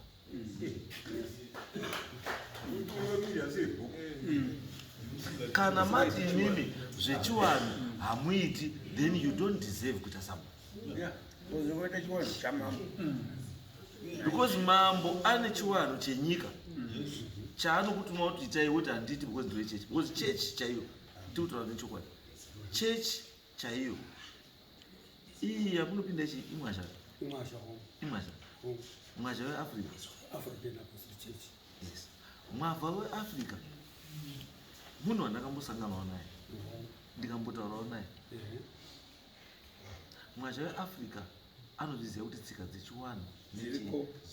Kana mati imimi zvechivanhu hamuiti, then you don't deserve kuita sabhuku. uzokuita chiwano chamambo because mambo ane chiwano chenyika chaanokutuma kuti itai kuti handiti because ndiri chechi because chechi chaiyo tikutaura nechokwadi chechi chaiyo iyi yamunopinda ichi imwasha mwasha weafrica yes mwavha weafrica munhu wandakambosanganawo naye ndikambotaurawo naye mwasha weafrica anozviziva kuti tsika dzechiwano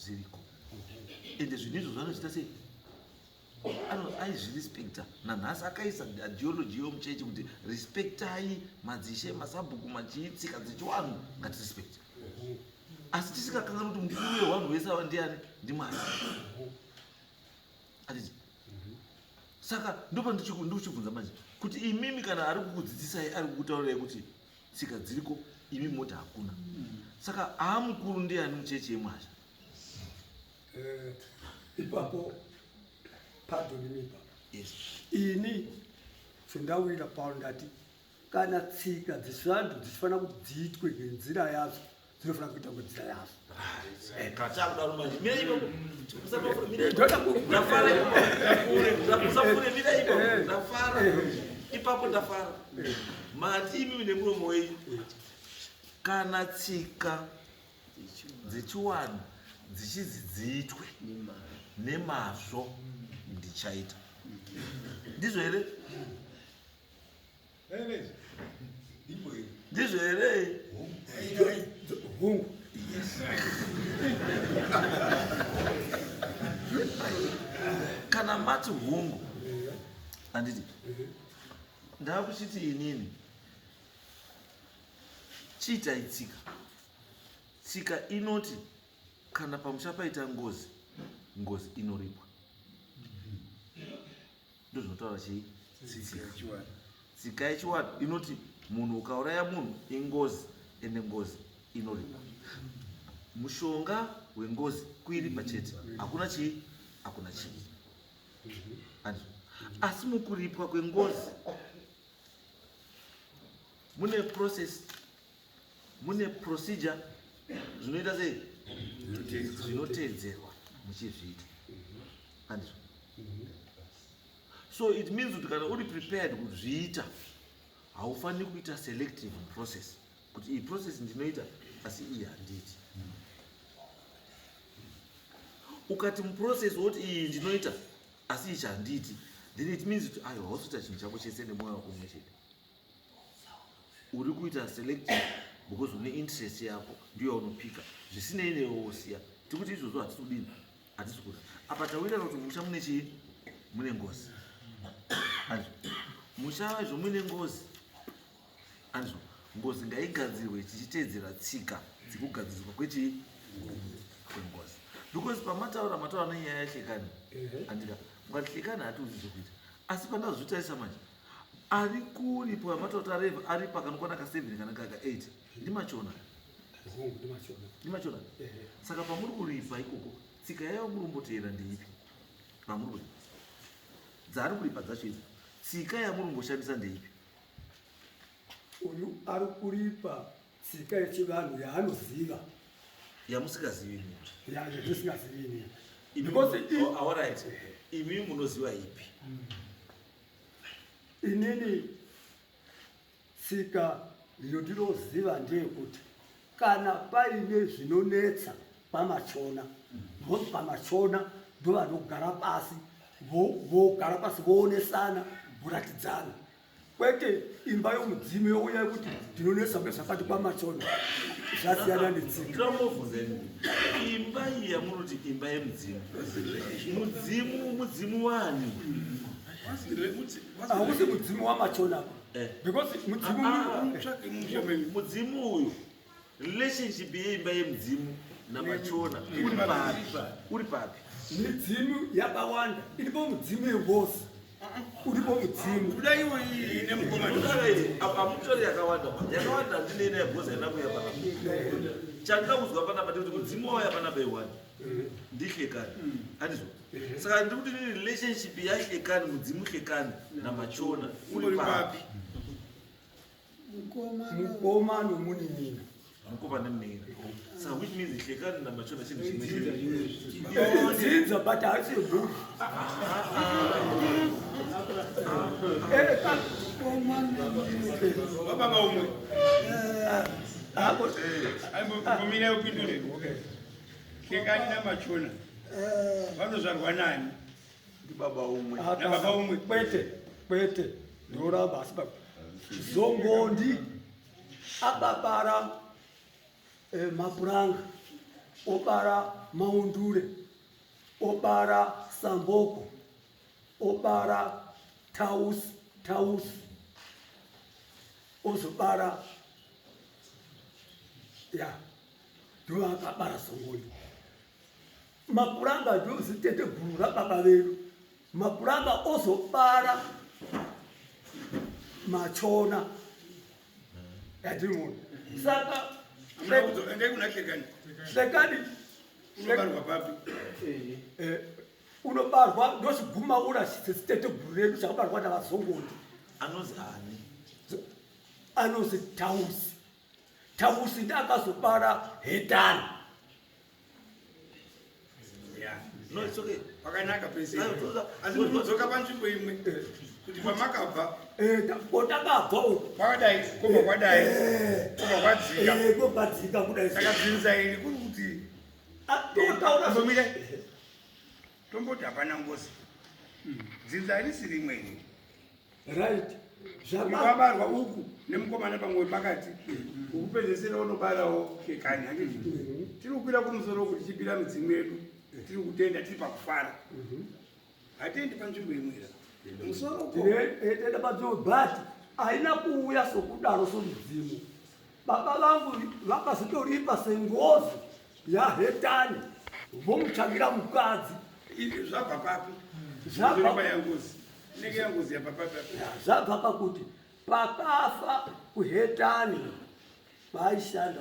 zviriko ende zvinhu izvo zvanochita sei aizvirespecta nanhasi akaisa ideology yomuchechi kuti respectai madzishe masabhuku machii tsika dzechiwanhu ngatirespecta asi tisingakanganwa kuti mukuru wewanhu wese ava ndiani ndimwari atiti saka ndopandichibvunza manje kuti imimi kana ari kukudzidzisai ari kukutaurirai kuti tsika dziriko imi moti hakuna saka haamukuru ndiani muchechi yemwasha ipapo padonimipa yes ini zvendawira pano ndati kana tsika dzechivantu dzichifanira kuti dziitwe ngenzira yadzo dzinofanira kuita ngenzira yadzo ipapo ndafara mati imimi nemuromo wenyu kana tsika dzechiwanhu dzichizi dziitwe nemazvo ndichaita ndizvo here ndizvo here hungu kana mati hungu handiti ndaakuchiti inini chiitai tsika tsika inoti kana pamusha paita ngozi inoripwa ndo zvinotaura chii tsika yechiwanhu inoti munhu ukauraya munhu ingozi ende ngozi inoripwa mushonga wengozi kuiripa chete hakuna chii hakuna chii asi mukuripwa kwengozi mune process mune procedure zvinoita sei zvinoteedzerwa muchizviita andizvo so it means kuti kana uri prepared kuzviita haufaniri kuita selective process kuti iyi process ndinoita asi iyi handiti ukati muprocess woti iyi ndinoita asi ichi handiti then it means kuti ayo hausoita chinhu chako chese nemwoyo wako umwe chete uri kuita selective because une interest yako ndiyo yaunopika zvisinei newosiya tikuti izvozvo hatisi kudini hatisi kuda apa tawira kuti musha mune chii mune ngozi andizvo musha wazvo mune ngozi andizvo ngozi ngaigadzirwe tichiteedzera tsika dzekugadzirwa kwechii kwengozi because pamataura mataura nenyaya yahlekani andika mukatihlekani hatiudzi zvekuita asi pandazvitarisa manje ari kuripwa matauta areva ari pakanokwana ka7 kana ka8 ndimachona ndimachona saka pamuri kuripa ikoko tsika yayo murumboteera ndeipi pamuri kuripa dzaari kuripa dzacho idzi tsika yamurumboshandisa ndeipi uyu ari kuripa tsika yechivanhu yaanoziva yamusingazivi yamusingazivini alright imi munoziva ipi inini tsika yondinoziva ndeyekuti kana paine zvinonetsa pamachona pamachona ndovanogara pasi vogara pasi voonesana voratidzana kwete imba yomudzimu youya yekuti ndinonetsa ngezvakati kwamachona zvasiyana netsika ndinambobvunzeni imba iyi yamunoti imba yemudzimu mudzimu wani hausi mudzimu wamachona because mudzimu uyu relationship yeimba yemudzimu namachona uri papi midzimu yakawanda iripo mudzimu yengozi uripo mudzimu kudaiwo ine amutori yakawanda ndinene yabhoza inakuya panapa chandinakuzwa panapa ndikuti mudzimu wauya panapa iwani ndihlekani andizvo saka ndikuti nini relationship yahlekani mudzimu hlekani namachona uri papi mukoma nomunin'ina mukopa nemnei. Saka which means hlekani namachona chinhu chimwe. Dzinza but haisi mburi. Baba umwe. Hapo Aimbokumina upindure. Hlekani namachona. Vanozvarwa nani? Ndi baba umwe. Baba umwe. kwete ndoramba asi Zongondi akabara mapuranga, obara maundure, obara samboko, obara tausi, ozobara ndiwo akabara Zongondi. Mapuranga ndiwo zitete guru rababa vedu. Mapuranga ozobara machona yatimuno. Saka hlekani unobarwa ndozviguma ura sitete guru redu chakabarwa navazongondi. Anozi tausi ndakazobara hetani. No, it's okay. Pakanaka pese. Asi mudzoka panzvimbo imwe kuti pamakabva otakabva pakadai koma kwadai koma kwadzika kwadzika kudai takadzinza iri kuri kuti totaura tomboti hapana ngozi dzinza risiri imweni right zvakabarwa uku nemukomana pamwe pakati ukupedzesera unobarawo kekani handiti tiri kukwira kumusoro kuti chipira midzimu yedu tiri kutenda tiri pakufara hatiendi panzvimbo imwira musoro tenda panzvimbo but haina kuuya sokudaro somudzimu. Baba vangu vakazotoripa sengozi yahetani vomutsvagira mukadzi. zvabva papi yangozi inenge yangozi yabva papi zvabva pakuti pakafa kuhetani vaishanda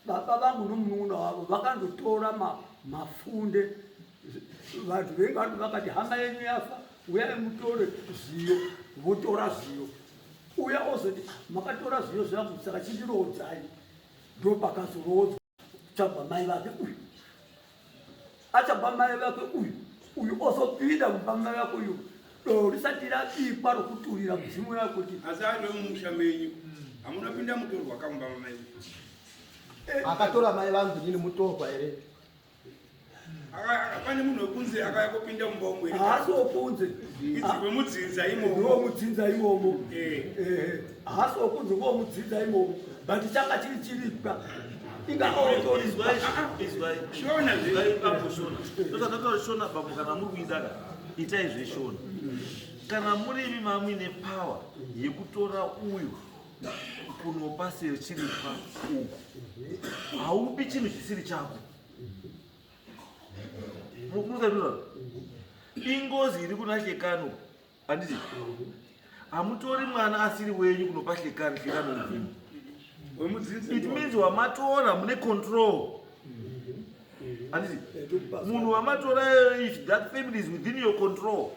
baba vangu nomunun'una wavo vakandotora mafunde vantu vengandu vakati hama yenyu yafa uyai mutore ziyo votora ziyo uya ozoti makatora ziyo zvangu saka chindirodzai ndo pakazorodzwa chabva mai vake uyu achabva mai vake uyu ozopinda mumba mai vake uyu do risati rabikwa rokuturira mudzimu yako kuti asi ari mumusha menyu hamunopinda mutoro wakamumba mamai akatora mai vangu nini mutorwa here pane munhu wekunze akauya kupinda mumba umwe haasi wokunze wemudzinza imomo mudzinza imomo haasi wokunze ngomudzinza imomo but changa chiripwa shona bambo kana muri kuidaka itai zveshona kana murimi mamuine power yekutora uyu kunopa sechiripwa uku haupi chinhu chisiri chako mukuzaira ingozi iri kuna hlekano handiti hamutori mwana asiri wenyu kunopa hlekano mvini. It means wamatora mune control. Munhu wamatora, if that family is within your control,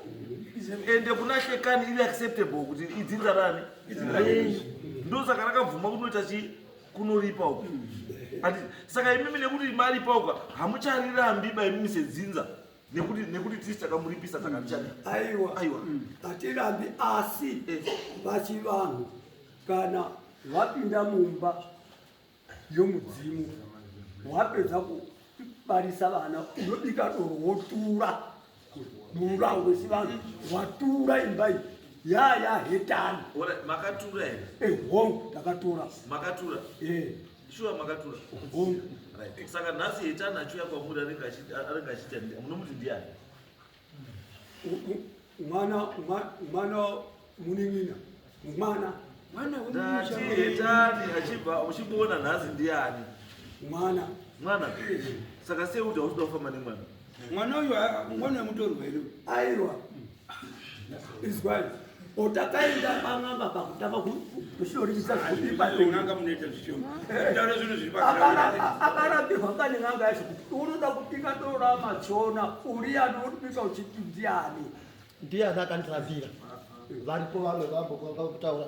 and kuna hlekani iri acceptable kuti idzinza rani ndo saka rakabvuma kunoita chi kunoripa uko. Saka imimi nekuti maripa uko hamucharirambi baimimi sedzinza nekuti tisi takamuripisa takatichani. Aiwa hatirambi asi vachivanhu kana wapinda mumba yomudzimu wapedza kubarisa vana unobika doro wotura murao wesivanhu watura imba iyi yahetani makatura here hongu takatora makatura shuwa makatura hongu saka nhasi hetani achiuya kwamuri aringa achita munomuti ndiani mwana munin'ina mwana hetani achibva uchimuona nhasi ndiani mwana saka sei kuti hauchida kufamba nemwana mwana uyu mwana wemutorwa here aiwa izwai otakaenda pang'anga pakutanga kushorikisa zvikudipaanga munoita zvishoma zvinhu zviri pa akarambirwa kane n'anga yacho kuti unoda kupika doro ramachona uri anobika uchiti ndiani ndiani akandirambira varipo vamwe vambokutaura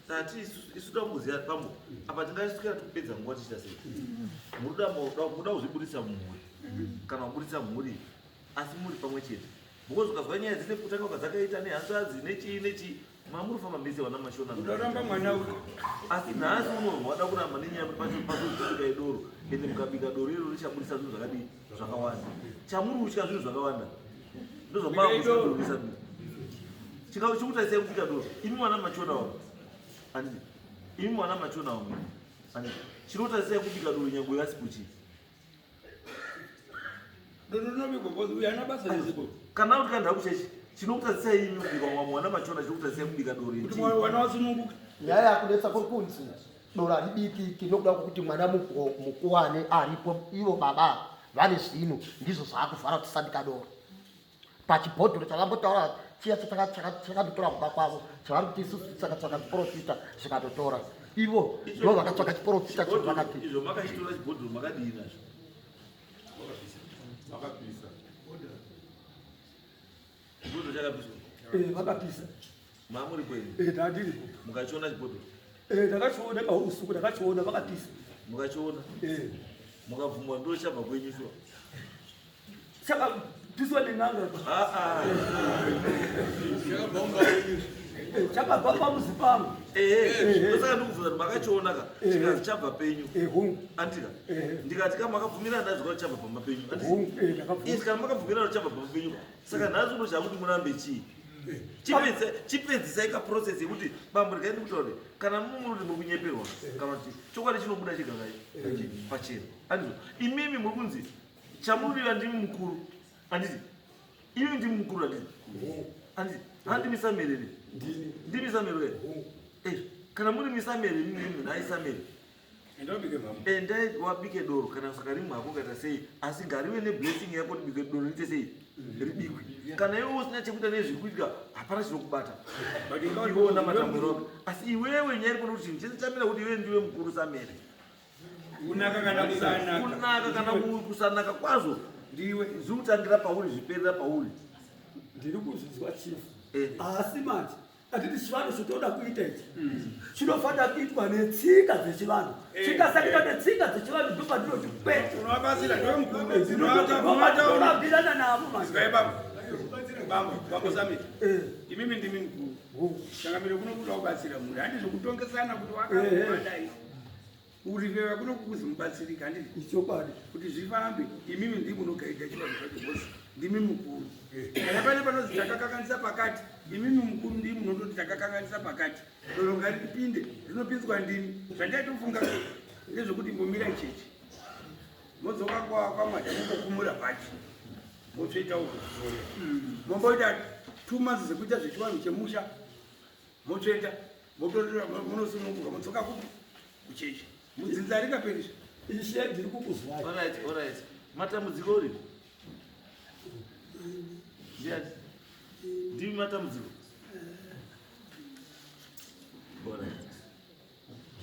sati isu tamboziya pamwe apa tingaswera topedza nguva tichita sei. Muruda kuzvibudisa mumhuri kana kubudisa mhuri asi muri pamwe chete. Because ukazwa nyaya dzine kutanga ukadzakaita nehanzvadzi nechii mamuri famba mbese wana mashona unoramba mwana uyu asi nhasi uno wada kuramba nenyaya pakubika idoro ende mukabika doro iro richabudisa zvinhu zvakadii zvakawanda. Chamuri kutya zvinhu zvakawanda ndozvamaakuisa chikutarisai kubika doro. Imi mwana machona wamwe handiti imi mwana machona wamwe handiti chinotarisai kubika doro nyangwe yasipuchi doronobikobozi uyu ana basa nezibo kana kuti kandha kuchechi chinokutarisai imi kubika wamwe mwana machona chikutarisai kubika doro kuti wana wasununguka. nyaya yakunetsa kunzi doro haribikiki nokuda kwokuti mwana mukuwane aripo. Ivo baba vane zvinhu ndizvo zvaakuvhara kuti sandika doro pachibhodhoro chakambotaura chiya chakandotora kumba kwavo chavari kuti isusu tsvaka chiprofita zvikatotora. Ivo ndo vakatsvaka chiprofita chezvakati izvo makachitora chibhodhoro makadii nazvo Makapisa. chibhodhoro chakapiswa vakapisa mamuri kwenu ndandiripo mukachiona chibhodhoro ndakachiona pausuku ndakachiona vakapisa mukachiona mukabvumwa ndo chabva kwenyu shuwa saka piswa nen'anga chakabva pamuzi pangu saka ndikubvunza kuti makachiona ka chikazi chabva penyu hongu andika ndikati ka makabvumirana nazvo kuti chabva pamba penyu hongu ndakabvunza isi kana makabvumirana kuti chabva pamba penyu saka nhasi uno chakuti murambe chii chipedzisai kaprocess yekuti bambo rikaindi kutaura kuti kana mumuri muri kunyeperwa kana kuti chokwadi chinobuda chigangai pachena andizvo imimi muri kunzi chamuriva ndimi mukuru handiti imi ndimi mukuru handiti handiti handimisamerere ndimisamerere kana muri misamere mimi naisamere endai wabike doro kana saka rimwe hako kaita sei asi ngarive neblessing yako kuti bike doro riite sei ribikwe. Kana iwe usina chekuita nezvekuitika hapana chinokubata iwona matambiro ako asi iwewe nyaya irikona kuti chese chamira kuti iwe ndiwe mukuru samere kunaka kana kusanaka kwazvo ndiwe zviutangira pauri zviperera pauri. ndiri kuzvizwa chifu asi manje handiti chivanhu chotoda kuita ichi chinofanira kuitwa netsika dzechivanhu chikasaita netsika dzechivanhu ndopa ndinoti unovabatsira ndiwe mukuru navo manje bambosamiti imimi ndimi mukuru changamiro kunokuda kubatsira muri handi zvokutongesana kuti wakadai urivewa kunokukuzi mubatsirika handiti ichokwadi kuti zvifambe imimi ndimi unogaidha chivanhu zvacho bhosi ndimi mukuru kana pane panozi takakanganisa pakati imimi mukuru ndimi munondoti takakanganisa pakati doro ngaripinde rinopinzwa ndimi zvandaitofunga ndezvekuti mbomira ichechi modzoka kwamwada mokokumura bhachi motsveta uko momboita 2 months dzekuita zvechivanhu chemusha motsveta motorera munosununguka modzoka kuti kuchechi mudzinza rikaperisha ishe ndiri kukuzwai Alright. Matambudziko uri ndiani ndimi matambudziko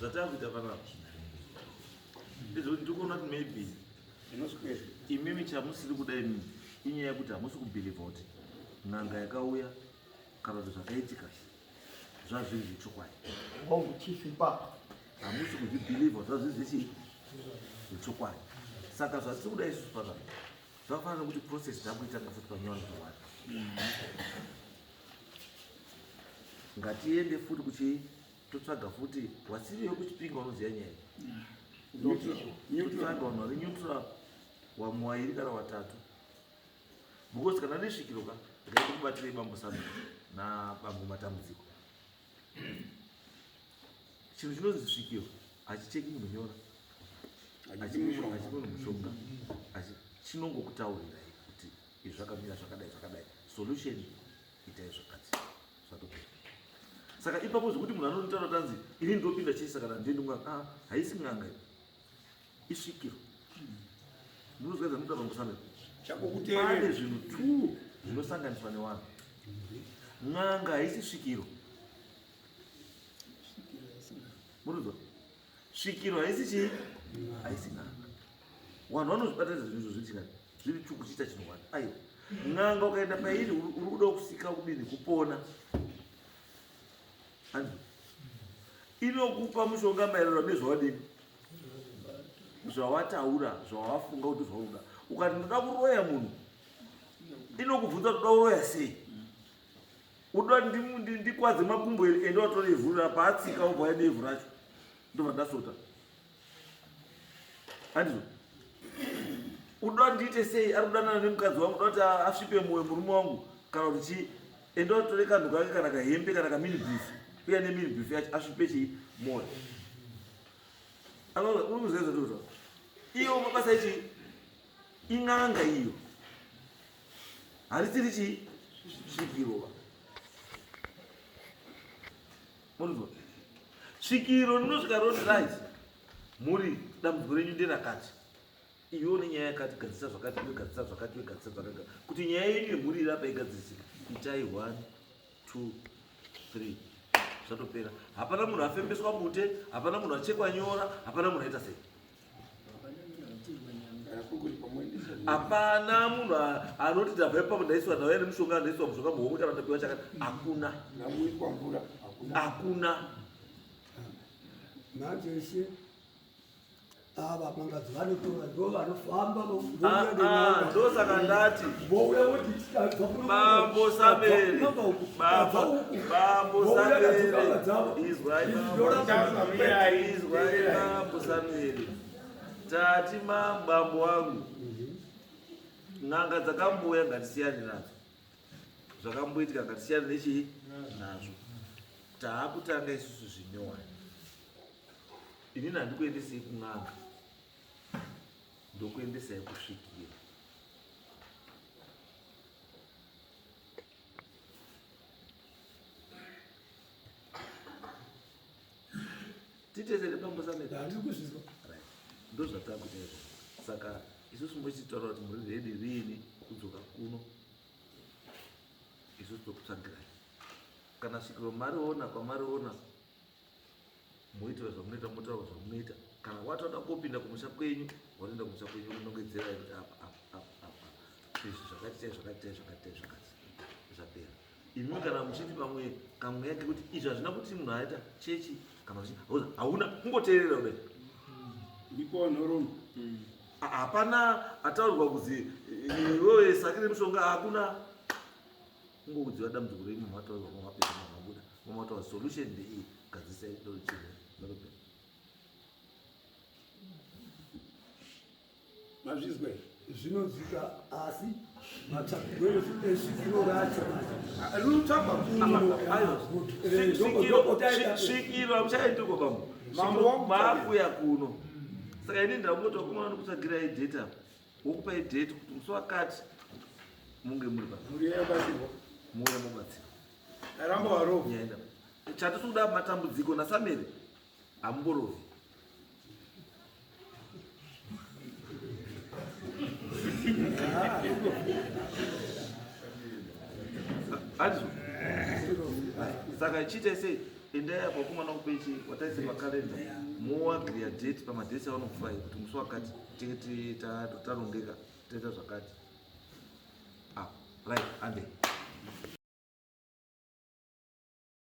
zvatakuita panapa ndizvoti ndikuona kuti maybe imimi chamusiri kuda imimi inyaya yekuti hamusi kubhilivha kuti n'anga yakauya kana kuti zvakaitika zvazviri zvechokwadi hongu chifi papa hamusi kuzvibhilivha zvazviri zvechi zvechokwadi. Saka zvatiri kuda isusu panapa zvakafanira kuti process takuitanga futi panyaya chokwadi ngatiende futi kuchii totsvaga futi wasiriyo kuchipinga unoziya nyaya totsvaga vanhu vari neutral wamwe wairi kana watatu because kana nesvikiroka ngaiti kubatirei bambo sami nabambo matambudziko chinhu chinonzi svikiro hachicheki munyora hachimuna mushonga chinongokutaurirai kuti izvi zvakamira zvakadai solution itai zvakati zvatopera. Saka ipapo zvokuti munhu anotaura tanzi ini ndopinda chese kana ndendinga haisi n'anga isvikiro munozwaidza notaura bambo sami pane zvinhu 2 zvinosanganiswa nevanhu. N'anga haisi svikiro munozwa svikiro haisi chii haisi n'anga. Vanhu vanozvibatanidza zvinhu izvo zvichikani zviri chukuchiita chinowanda aiwa n'anga ukaenda pairi uri kuda kusika kudini kupona inokupa mushonga maererano nezvawadini, zvawataura, zvawafunga kuti zvauda. Ukati ndoda kuroya munhu, inokubvunza kuti unoda kuroya sei. Unoda ndikwadze makumbo ende watore ivhu paatsika ubva waenda ivhu racho ndobva ndasota. Handizvo? Unoda ndiite sei? Ari kudanana nemukadzi wangu, unoda kuti asvipe mwoyo murume wangu kana kuti chii? Ende watore kanhu kake kana kahembe kana kamini bhifi, uya nemini bhifi yacho asvipe chii? Mwoyo. Unozviziva zvatota. Iyo mabasa echi ing'anga iyo. Harisiri chii? Svikiro. Munozwa? Svikiro rinosvika roti right. Muri dambudziko renyu nderakati. Iyo nenyaya yakati, gadzisa zvakati, gadzisa zvakati, gadzisa zvakati. Kuti nyaya yenyu yemhuri irapa igadzisika. Itai 1, 2, 3. Zvatopera. Hapana munhu afembeswa mute, hapana munhu achekwa nyora, hapana munhu aita sei. Hapana munhu anoti ndabva ipapo ndaiswa ndauya nemushonga ndaiswa mushonga muhomwe kana ndapiwa chakati. Hakuna. Hakuna. Manje ava mangazi vanotora ndo vanofamba ndosaka ndati Bambo Samere, Bambo Samere, Israel Bambo Samere, tati bambo wangu, n'anga dzakamboya ngatisiyane nadzo, zvakamboitika ngatisiyane nechi nazvo. Taakutanga isusu zvinyowani. Inini handikuendesei kun'anga, ndokuendesai kusvikira. Titesere Bambo Samere. Ndozvatakuita. Saka isusu mochitaura kuti muri redi rini kudzoka kuno, isusu tokutsvagirai. Kana svikiro mariona kwamariona, muite zvamunoita, motaura zvamunoita. Kana watoda kupinda kumusha kwenyu, watoenda kumusha kwenyu, unongedzera kuti apa izvi zvakati zvapera. Imi kana muchiti pamwe kamwe yake kuti izvi hazvina kuti munhu aita chechi kana kuti hauna kungoteerera kudai. Ndipo nhoroni. Hapana ataurirwa kuzi iwewe sakire mushonga, hakuna. Kungokudziwa dambudziko renyu, mataurirwa mamapedza mamabuda, mamataura solution ndeiyi, gadzisai dochini. Mazvizwa zvinozika asi matsvagiro ezvikiro racho rinotsvagwa svikiro hamuchaendiko Bambo. Maakuya kuno. Saka ini ndamboto kumana nokutsvagirai date apa. Wokupai date kuti musi wakati munge muri pa. muri yabatirwa. Muye mubatsira. Aramba waro. Nyaenda. Chatikuda matambudziko naSamere amborovi. Adzo. Saka chite sei endai apo kumana kupechi wataise makalenda moagria date pamadhesi avanokufai kuti musi wakati tiketi tarongeka toita zvakati. Right, ande.